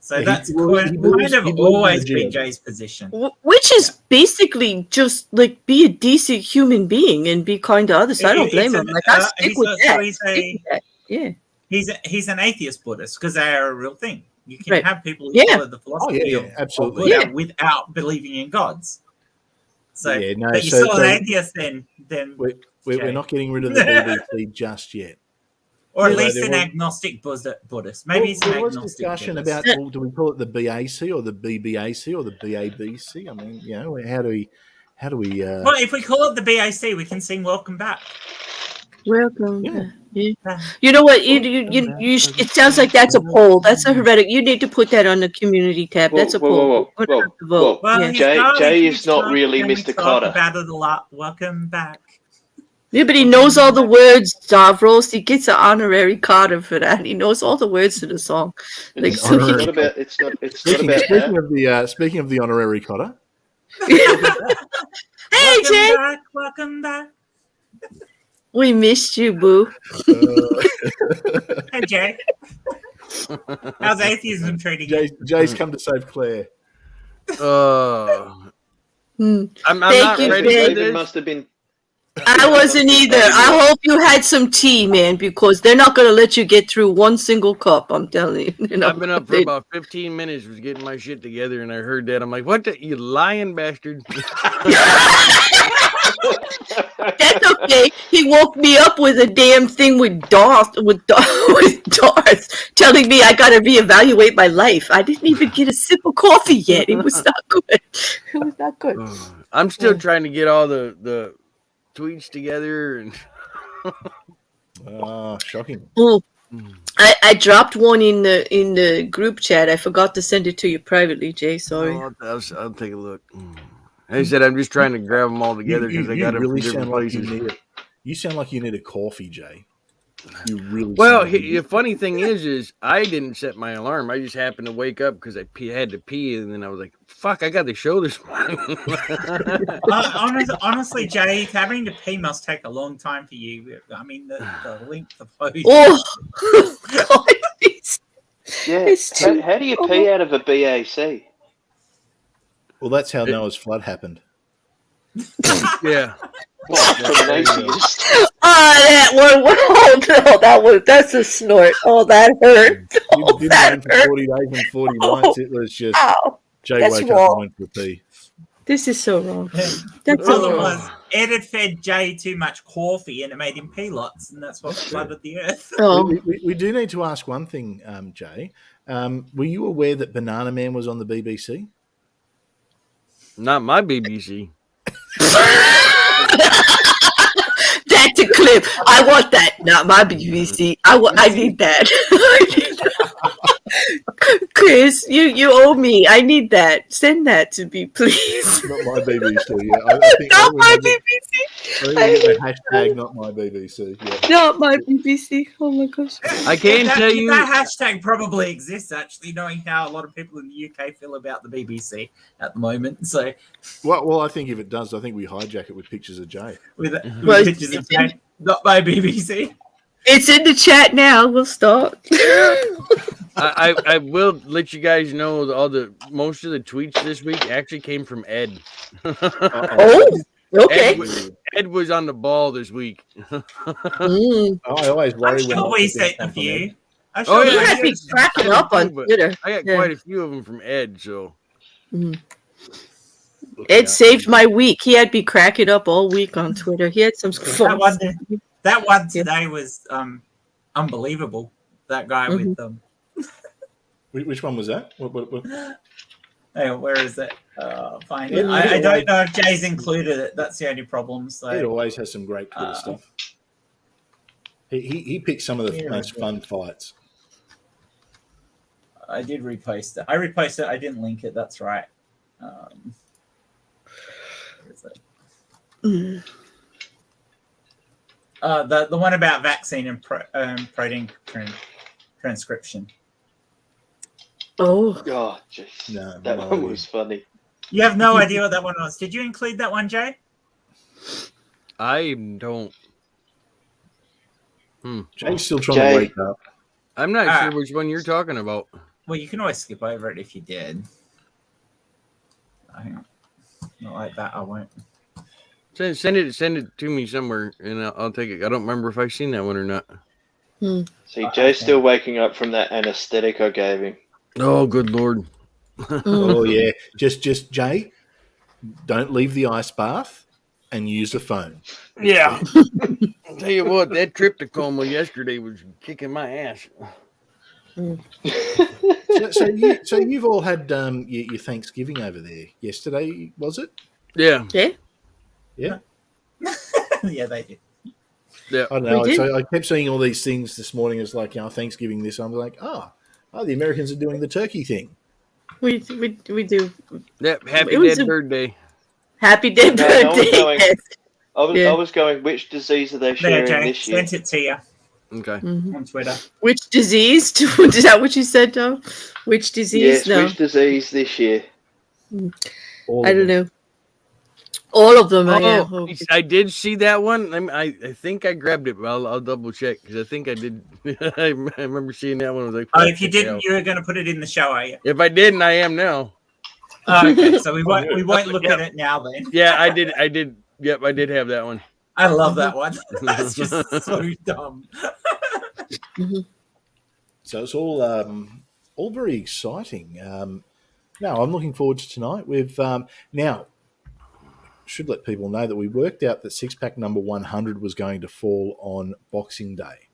So that's kind of always been Jay's position. Which is basically just be a decent human being and be kind to others. I don't blame him. I stick with that. He's an atheist Buddhist because they are a real thing. You can have people who follow the philosophy of Buddha without believing in gods. So, but you're still an atheist then we're not getting rid of the BBC just yet. Or at least an agnostic Buddhist. Maybe it's an agnostic. There was discussion about, do we call it the BAC or the BBAC or the BABC? I mean, how do we? Well, if we call it the BAC, we can sing "Welcome Back." Welcome. Yeah. You know what? It sounds like that's a poll. That's a heretic. You need to put that on the community tab. That's a poll. Jay is not really Mr. Carter. Welcome back. Yeah, but he knows all the words, Davros. He gets an honorary Carter for that. He knows all the words to the song. It's not about that. Speaking of the honorary Carter. Hey, Jay. Welcome back. We missed you, boo. Hey, Jay. How's atheism treating you? Jay's come to save Claire. I'm not ready. David must have been. I wasn't either. I hope you had some tea, man, because they're not going to let you get through one single cup. I'm telling you. I've been up for about 15 minutes was getting my shit together, and I heard that. I'm like, what you lying bastard? That's okay. He woke me up with a damn thing with Darth, with Darth, telling me I got to reevaluate my life. I didn't even get a sip of coffee yet. It was not good. It was not good. I'm still trying to get all the tweets together and Shocking. Oh, I dropped one in the group chat. I forgot to send it to you privately, Jay. Sorry. I'll take a look. I said I'm just trying to grab them all together because I got them from different places. You sound like you need a coffee, Jay. You really. Well, the funny thing is I didn't set my alarm. I just happened to wake up because I had to pee, and then I was like, "Fuck, I got the show this morning." Honestly, Jay, having to pee must take a long time for you. I mean, the length of pose. Oh, God, Yeah. How do you pee out of a BAC? Well, that's how Noah's flood happened. Yeah. That one. Oh, no, that's a snort. Oh, that hurt. You didn't run for 40 days and 40 nights. It was just Jay That's woke up wrong. and went for a pee. This is so wrong. That's All so it wrong. was, Ed had fed Jay too much coffee, and it made him pee lots, and that's what flooded the earth. Oh, We do need to ask one thing, Jay. Were you aware that Banana Man was on the BBC? Not my BBC. that's a clip. I want that. Not my BBC. I need that. Chris, you owe me. I need that. Send that to me, please. Not my BBC. Yeah, I think Not my BBC. I think we get the hashtag not my BBC. Yeah. Not my BBC. Oh my gosh. I can tell you that hashtag probably exists, actually, knowing how a lot of people in the UK feel about the BBC at the moment. So, Well, I think if it does, I think we hijack it with pictures of Jay. with pictures of Jay, not my BBC. It's in the chat now. We'll start. I will let you guys know most of the tweets this week actually came from Ed. Oh, okay. Ed was on the ball this week. Mm. I always worry I'm when sure I we think sent it's a few. I'm Oh, sure He yeah, we had me sent- cracking up on Twitter. I got Yeah. quite a few of them from Ed, so It saved my week. He had me cracking up all week on Twitter. He had some fun. that one today was unbelievable. That guy with them. Which one was that? What? Hey, where is it? Find it. Yeah, I don't know if Jay's included it. That's the only problem. It So always has some great Twitter stuff. He picked some of the most fun fights. I did repost it. I reposted it. I didn't link it. That's right. Where is it? The one about vaccine and protein transcription. Oh, Oh, jeez. No, That no one idea. was funny. You have no idea what that one was. Did you include that one, Jay? I don't. Jay's still trying Jay. to wake up. I'm not sure which one you're talking about. Well, you can always skip over it if you did. Hang on. Not like that. I won't. Send it to me somewhere, and I'll take it. I don't remember if I've seen that one or not. See, Jay's still waking up from that anesthetic I gave him. Oh, good Lord! Oh yeah, just Jay, don't leave the ice bath and use the phone. Yeah. I'll tell you what, that tryptocoma yesterday was kicking my ass. So you've all had your Thanksgiving over there yesterday, was it? Yeah. yeah. Yeah. Yeah, they did. Yeah. I don't know. We did. So I kept seeing all these things this morning. It's like, Thanksgiving this. I'm like, oh, the Americans are doing the turkey thing. We do. Yep. Happy It was dead a- birthday. Happy dead No, I was birthday. going- Yes. I was going, which disease are they There, sharing Jay. this year? Sent it to you Okay. on Twitter. Which disease? Is that what you said, Tom? Which disease? Yes, No, which disease this year? All I of don't them. know. All of them. Yeah. Oh, I did see that one. I think I grabbed it, but I'll double check because I think I did. I remember seeing that one. I was like, Oh, "Fuck, if you check it didn't, out." you were going to put it in the show, are you? If I didn't, I am now. Oh, okay, so we won't look at it now then. Yeah, I did. Yep, I did have that one. I love that one. That's just so dumb. So it's all very exciting. Now I'm looking forward to tonight. We've now should let people know that we worked out that six pack number 100 was going to fall on Boxing Day.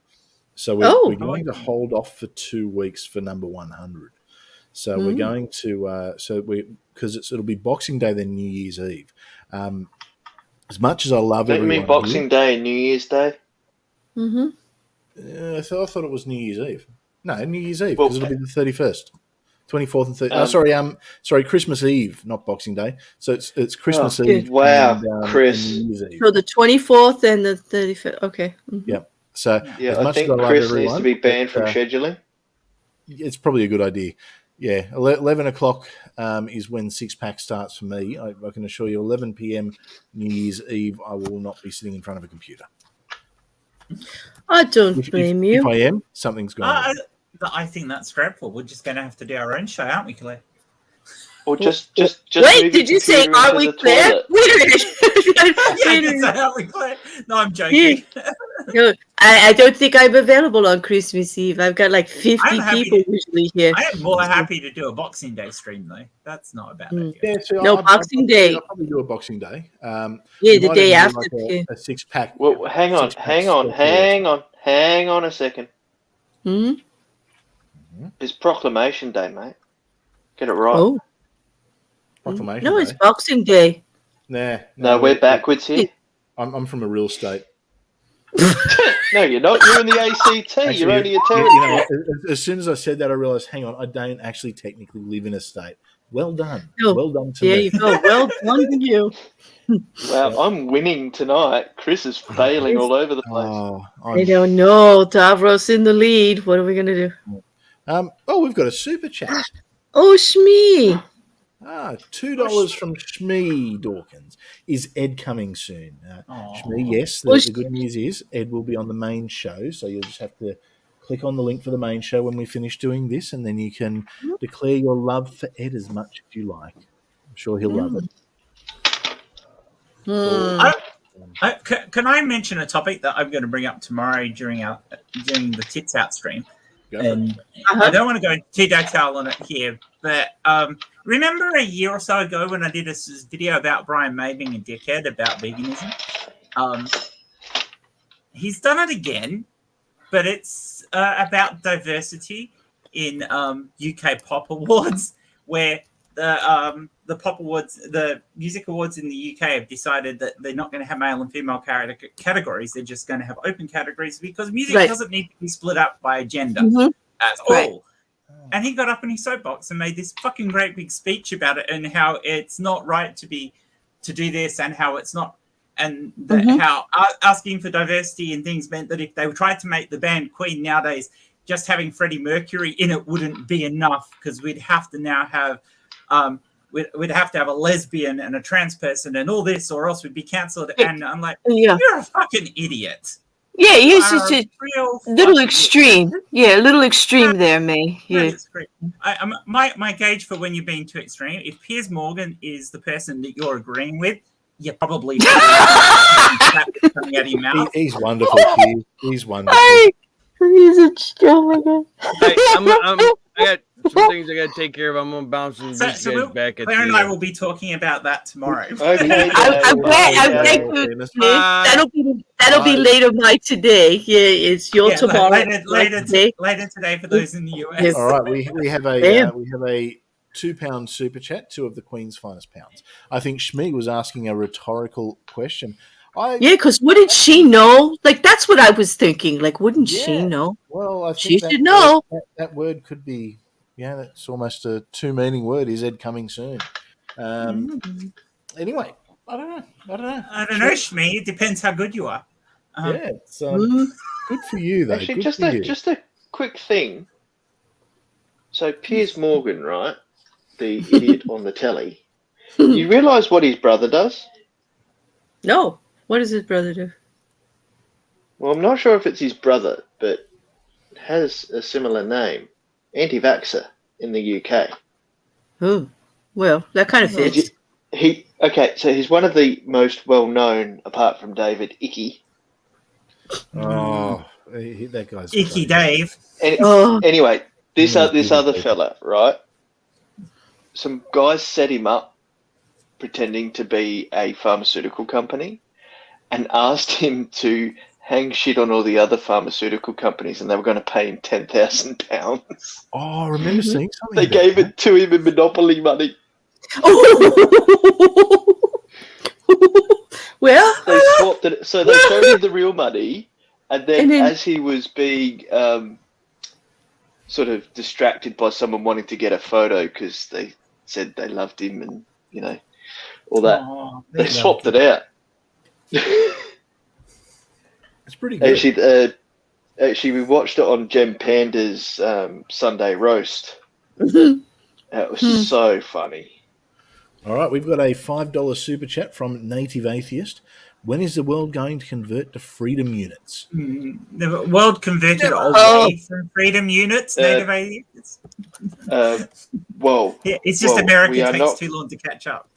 So we're going to hold off for 2 weeks for number 100. So we're going to because it'll be Boxing Day then New Year's Eve. As much as I love Don't you everyone mean Boxing Day and New Year's Day? I thought it was New Year's Eve. No, New Year's Eve because it'll be the 31st. 24th and 30th. Sorry, Christmas Eve, not Boxing Day. So it's Christmas Eve. Wow, Chris. And New Year's Eve. So the 24th and the 35th. Okay. Yeah. So I think Chris needs to be banned from scheduling. It's probably a good idea. Yeah, 11 o'clock is when six pack starts for me. I can assure you, 11 p.m. New Year's Eve, I will not be sitting in front of a computer. I don't blame you. If I am, something's going on. I think that's dreadful. We're just going to have to do our own show, aren't we, Claire? Or just wait, did you say, are we Claire? Wait a minute. Claire. No, I'm joking. No, I don't think I'm available on Christmas Eve. I've got like 50 people usually here. I am more happy to do a Boxing Day stream, though. That's not a bad idea. Yeah, so Boxing Day. I'll probably do a Boxing Day. The day after. Like a six pack. Well, hang on a second. It's Proclamation Day, mate. Get it right. Oh. Proclamation No, Day. it's Boxing Day. No, we're backwards here. I'm from a real state. No, you're not. You're in the ACT. Actually, you're only a territory. As soon as I said that, I realised, hang on, I don't actually technically live in a state. Well done. Oh, well done to there me. you go. Well done to you. Wow, I'm winning tonight. Chris is failing all over the place. I don't know. Davros in the lead. What are we going to do? We've got a super chat. Oh, Shmee. $2 from Shmee Dawkins. Is Ed coming soon? Shmee, yes. The good news is Ed will be on the main show, so you'll just have to click on the link for the main show when we finish doing this, and then you can declare your love for Ed as much as you like. I'm sure he'll love it. Can I mention a topic that I'm going to bring up tomorrow during the Tits Out stream? And I don't want to go into too detail on it here, but remember a year or so ago when I did this video about Brian May being a dickhead about veganism? He's done it again, but it's about diversity in UK Pop Awards, where the Pop Awards, the music awards in the UK have decided that they're not going to have male and female categories. They're just going to have open categories because music doesn't need to be split up by gender at all. And he got up in his soapbox and made this fucking great big speech about it and how it's not right to do this and how it's not, and how asking for diversity and things meant that if they tried to make the band Queen nowadays, just having Freddie Mercury in it wouldn't be enough because we'd have to now have we'd have to have a lesbian and a trans person and all this, or else we'd be cancelled. And I'm like, you're a fucking idiot. Yeah, it's just a little extreme. Yeah, a little extreme there, May. Yeah. My gauge for when you're being too extreme, if Piers Morgan is the person that you're agreeing with, you're probably coming out of your mouth. He's wonderful. He's wonderful. He's a oh my God. I got some things I got to take care of. I'm going to bounce these guys back at Claire and I will be talking about that tomorrow. Okay, I'm that'll be later by today. Yeah, it's your tomorrow. Later today for those in the US. All right, we have a £2 super chat, 2 of the Queen's finest pounds. I think Shmee was asking a rhetorical question. Because wouldn't she know? Like, that's what I was thinking. Like, wouldn't she know? Well, I think she should know. That word could be, that's almost a 2-meaning word. Is Ed coming soon? Anyway, I don't know. I don't know, Shmee. It depends how good you are. It's good for you, though. Actually, just a quick thing. So Piers Morgan, right, the idiot on the telly, you realise what his brother does? No. What does his brother do? Well, I'm not sure if it's his brother, but it has a similar name. Anti-vaxxer in the UK. Oh, well, that kind of fits. So he's one of the most well-known, apart from David, Icky. Oh, that guy's Icky Dave. Anyway, this other fella, right? Some guys set him up, pretending to be a pharmaceutical company and asked him to hang shit on all the other pharmaceutical companies, and they were going to pay him £10,000. Oh, I remember seeing something. They gave it to him in Monopoly money. Well, They swapped it. So they showed him the real money, and then as he was being sort of distracted by someone wanting to get a photo because they said they loved him and, you know, all that, they swapped it out. It's pretty good. Actually, we watched it on Jem Panda's Sunday roast. It was so funny. All right, we've got a $5 super chat from Native Atheist. When is the world going to convert to freedom units? The world converted away from freedom units, Native Atheists. Well, yeah, it's just America takes too long to catch up.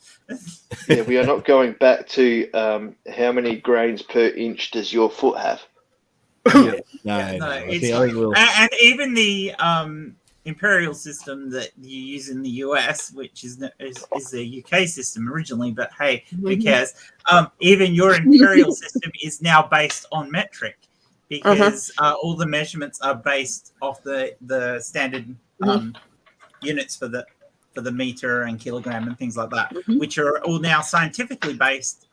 Yeah, we are not going back to how many grains per inch does your foot have? No. And even the imperial system that you use in the US, which is the UK system originally, but hey, who cares? Even your imperial system is now based on metric because all the measurements are based off the standard units for the meter and kilogram and things like that, which are all now scientifically based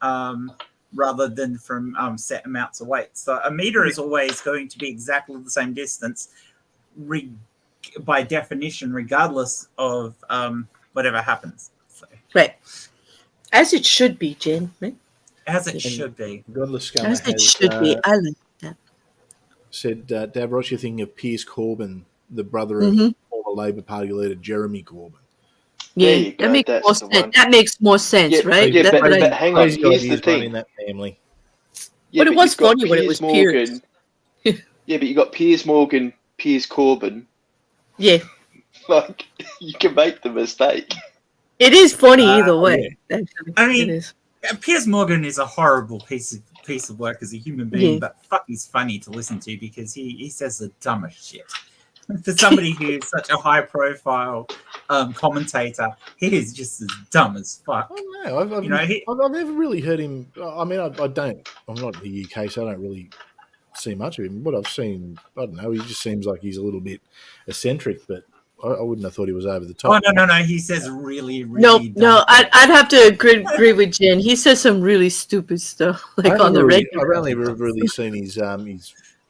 rather than from set amounts of weight. So a meter is always going to be exactly the same distance by definition, regardless of whatever happens. So. Right. As it should be, Jen. Right? As it should be. As it should be. I like that. Said, Dad, what's your thinking of Piers Corbyn, the brother of former Labor Party leader Jeremy Corbyn? Yeah, that makes more sense. That makes more sense, right? Yeah, but hang on, here's the thing. In that family. Yeah, but it was funny when it was Piers. Yeah, but you got Piers Morgan, Piers Corbyn. Yeah. Like, you can make the mistake. It is funny either way. Yeah. I mean, Piers Morgan is a horrible piece of work as a human being, but fuck, he's funny to listen to because he says the dumbest shit. For somebody who's such a high-profile commentator, he is just as dumb as fuck. I don't know. I've never really heard him. I mean, I don't. I'm not in the UK, so I don't really see much of him. What I've seen, I don't know. He just seems like he's a little bit eccentric, but I wouldn't have thought he was over the top. Oh no! He says really dumb no. I'd have to agree with Jen. He says some really stupid stuff, like on the regular. I've only really seen his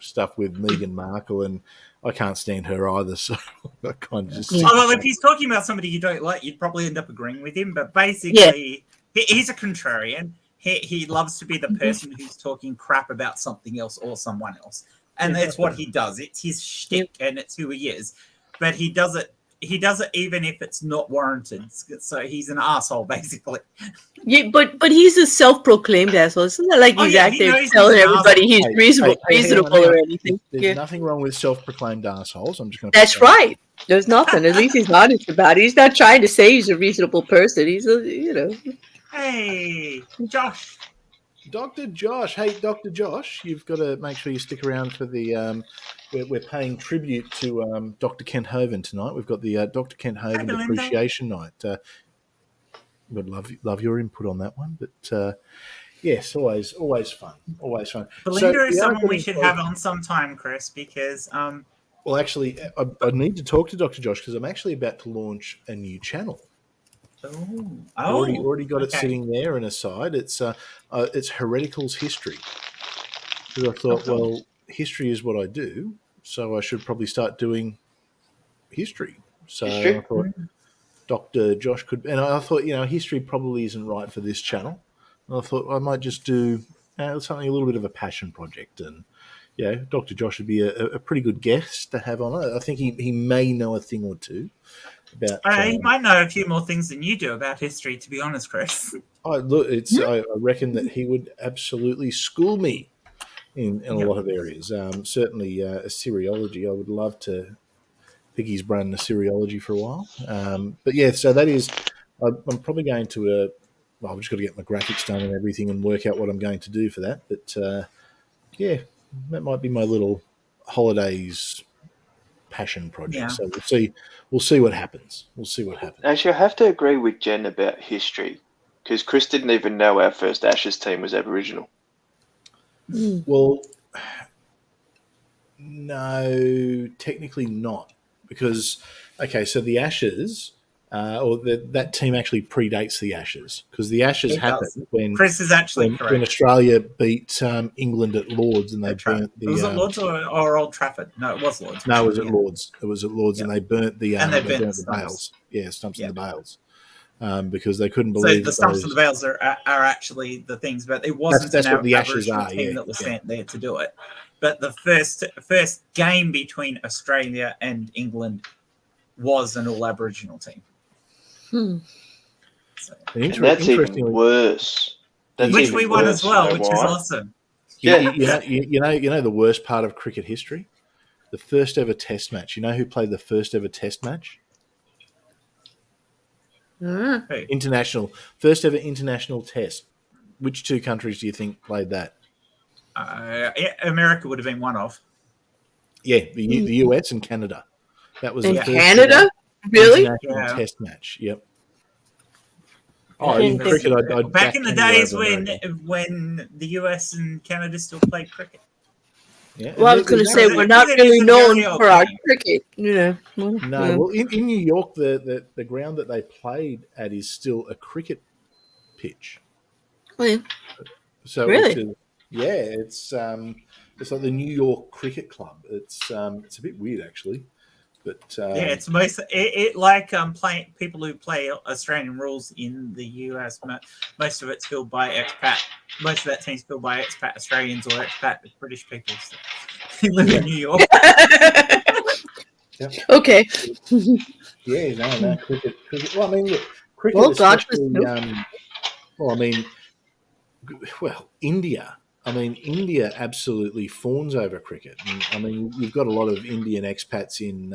stuff with Meghan Markle, and I can't stand her either. So I kind of just. Well, if he's talking about somebody you don't like, you'd probably end up agreeing with him. But basically, he's a contrarian. He loves to be the person who's talking crap about something else or someone else, and that's what he does. It's his shtick, and it's who he is. But he does it. He does it even if it's not warranted. So he's an asshole, basically. Yeah, but he's a self-proclaimed asshole. It's not like he's out there telling everybody he's reasonable or anything. There's nothing wrong with self-proclaimed assholes. I'm just going. That's right. There's nothing. At least he's honest about it. He's not trying to say he's a reasonable person. He's Hey, Josh. Dr. Josh. Hey, Dr. Josh, you've got to make sure you stick around for the. We're paying tribute to Dr. Kent Hovind tonight. We've got the Dr. Kent Hovind Appreciation Night. Would love your input on that one, but yes, always fun, always fun. Belinda is someone we should have on sometime, Chris, because well, actually, I need to talk to Dr. Josh because I'm actually about to launch a new channel. Already got it sitting there and aside. It's Hereticals History. Because I thought, well, history is what I do, so I should probably start doing history. So I thought Dr. Josh could, and I thought, history probably isn't right for this channel. And I thought I might just do something a little bit of a passion project, and Dr. Josh would be a pretty good guest to have on it. I think he may know a thing or two about. He might know a few more things than you do about history, to be honest, Chris. I reckon that he would absolutely school me in a lot of areas. Certainly Assyriology. I would love to pick his brain in Assyriology for a while. But yeah, so that is. I'm probably going to. I've just got to get my graphics done and everything, and work out what I'm going to do for that. But that might be my little holidays passion project. Yeah. So we'll see what happens. Actually, I have to agree with Jen about history. Because Chris didn't even know our first Ashes team was Aboriginal. Well, no, technically not, because so the Ashes, that team actually predates the Ashes, because the Ashes It happened does. when Chris is actually correct. Australia beat England at Lords, and they At Trafford. burnt the. Was it Lords or Old Trafford? No, it was Lords. No, it was at Lords. It was at Lords, Yeah. and they burnt the And they burnt the the stumps. bales. Yeah, stumps Yeah. and the bales, because they couldn't So believe the stumps and the bales are actually the things, but it wasn't That's an what the Ashes Aboriginal are, team yeah, that was yeah. sent there to do it. But the first game between Australia and England was an all Aboriginal team. So, And that's even worse. Which we won as well, which is awesome. You know the worst part of cricket history? The first ever Test match. You know who played the first ever Test match? First ever international Test. Which two countries do you think played that? America would have been one of. Yeah, the US and Canada. That was in the first Canada. Really? international Test match. Yep. Oh, in cricket, I'd back in the Canada days over America. when the US and Canada still played cricket. Yeah, well, I was going to say we're not really known for our cricket. No, well, in New York, the ground that they played at is still a cricket pitch. Well, So really? it's like the New York Cricket Club. It's a bit weird actually, but it's most like playing people who play Australian rules in the US. Most of it's filled by expat. Most of that team's filled by expat Australians or expat British people who live in New York. Okay. Yeah, no, cricket. Well, I mean, look, cricket. Well, India. I mean, India absolutely fawns over cricket. And, I mean, you've got a lot of Indian expats in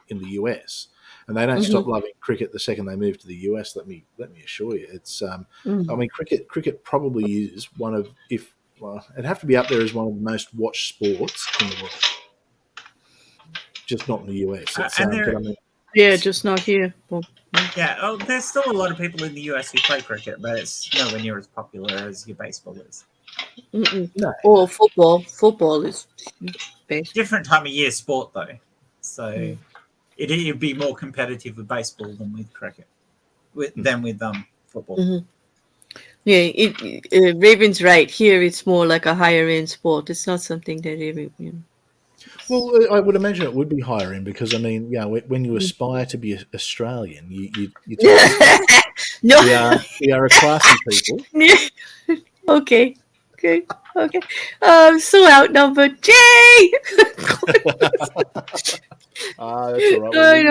the US, and they don't stop loving cricket the second they move to the US. Let me assure you, it's. I mean, cricket probably is one of, it'd have to be up there as one of the most watched sports in the world. Just not in the US. Just not here. Well, yeah, there's still a lot of people in the US who play cricket, but it's nowhere near as popular as your baseball is. No. Or football. Football is best. Different time of year sport though, so it'd be more competitive with baseball than with cricket, than with football. Yeah, Raven's right. Here, it's more like a higher end sport. It's not something that Well, I would imagine it would be higher end because I mean, when you aspire to be Australian, you no, we are a classy people. Okay. I'm so outnumbered. Jay! That's all right.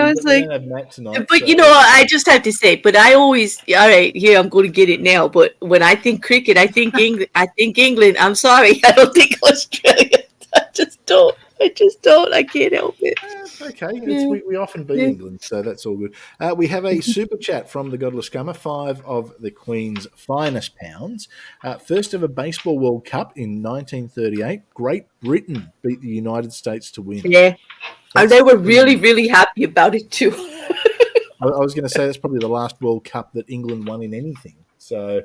But I just have to say, but I always, all right, here, I'm going to get it now. But when I think cricket, I think England. England. I'm sorry. I don't think Australia. I just don't. I can't help it. Okay. We often beat England, so that's all good. We have a super chat from the Godless Gummer, 5 of the Queen's finest pounds. First ever Baseball World Cup in 1938. Great Britain beat the United States to win. Yeah. And they were really, really happy about it too. I was going to say that's probably the last World Cup that England won in anything. So.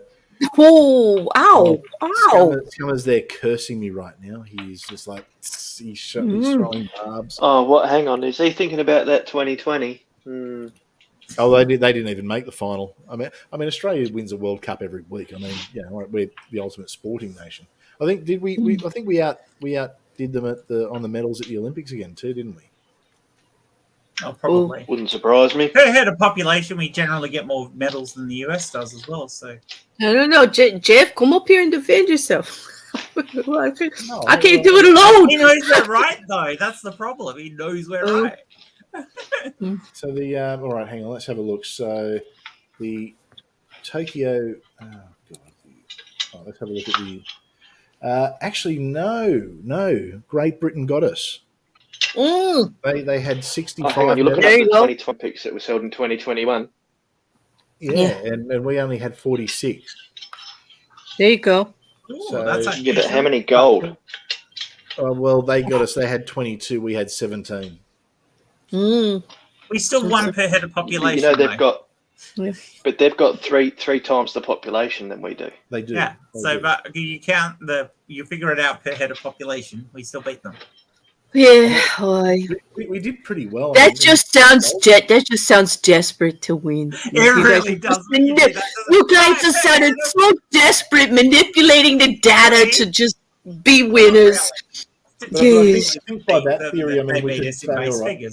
Oh, ow. Scummer's there cursing me right now. He's just like, he's throwing barbs. Oh, what? Hang on. Is he thinking about that 2020? Oh, they didn't even make the final. I mean, Australia wins a World Cup every week. I mean, we're the ultimate sporting nation. I think I think we outdid them on the medals at the Olympics again too, didn't we? Oh, probably. Wouldn't surprise me. Per head of population, we generally get more medals than the US does as well. So I don't know, Jeff. Come up here and defend yourself. I can't do it alone. He knows we're right, though. That's the problem. He knows we're right. So all right, hang on. Let's have a look. So the Tokyo. Let's have a look at the. Actually, no. Great Britain got us. They had 65. Hang on, you're looking at the 2020 picks that was held in 2021. Yeah. And we only had 46. There you go. So, that's but how many gold? Well, they got us. They had 22. We had 17. We still won per head of population. They've got But they've got three times the population than we do. They do. Yeah. They So, do. but you figure it out per head of population. We still beat them. Yeah, boy. We did pretty well. That just sounds desperate to win. It really does. You guys are sounding so desperate, manipulating the data to just be winners. But I think by that theory, I mean, we could say, all right,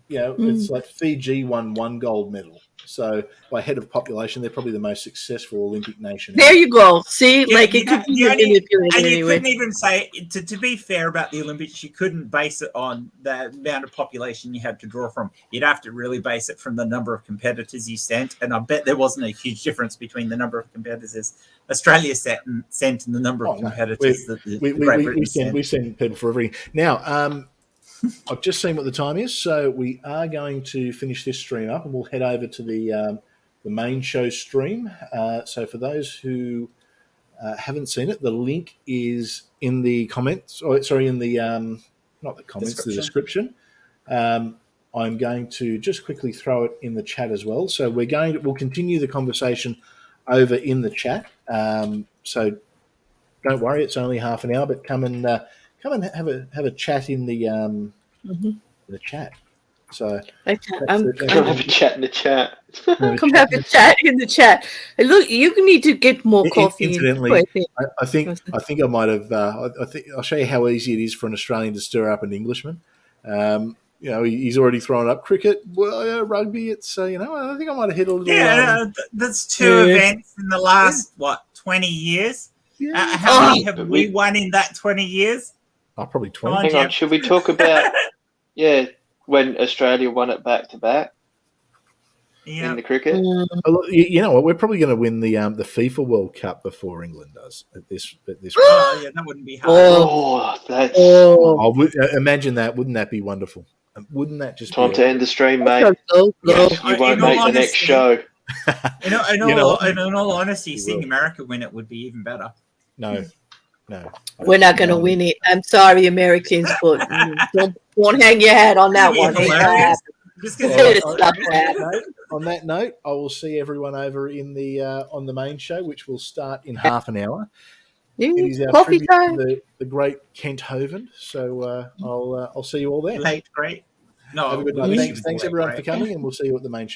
it's like Fiji won 1 gold medal. So by head of population, they're probably the most successful Olympic nation. There you go. See, Yeah, like it could be manipulated and you anyway. couldn't even say, to be fair about the Olympics, you couldn't base it on the amount of population you had to draw from. You'd have to really base it from the number of competitors you sent. And I bet there wasn't a huge difference between the number of competitors Australia sent and the number of competitors that Great Britain sent. We send people for everything. Now, I've just seen what the time is, so we are going to finish this stream up, and we'll head over to the main show stream. So for those who haven't seen it, the link is in the comments. In the not the comments, the description. I'm going to just quickly throw it in the chat as well. So we'll continue the conversation over in the chat. So don't worry, it's only half an hour, but come and have a chat in the chat. So come have a chat in the chat. Come have a chat in the chat. And look, you need to get more coffee. Incidentally, I think I might have. I think I'll show you how easy it is for an Australian to stir up an Englishman. He's already thrown up cricket, rugby. It's I think I might have hit a little. That's 2 events in the last 20 years. Yeah. How many have we won in that 20 years? Probably 20. Hang on, should we talk about when Australia won it back to back in the cricket? You know what? We're probably going to win the FIFA World Cup before England does at this. That wouldn't be hard. Imagine that! Wouldn't that be wonderful? Wouldn't that just time to end the stream, mate? You won't make the next show. In all honesty, seeing America win it would be even better. No. We're not going to win it. I'm sorry, Americans, but don't hang your hat on that one. On that note, I will see everyone over in the on the main show, which will start in half an hour. It is our tribute to the great Kent Hovind. So I'll see you all there. Late great. No, have a good night. Thanks everyone for coming, and we'll see you at the main show.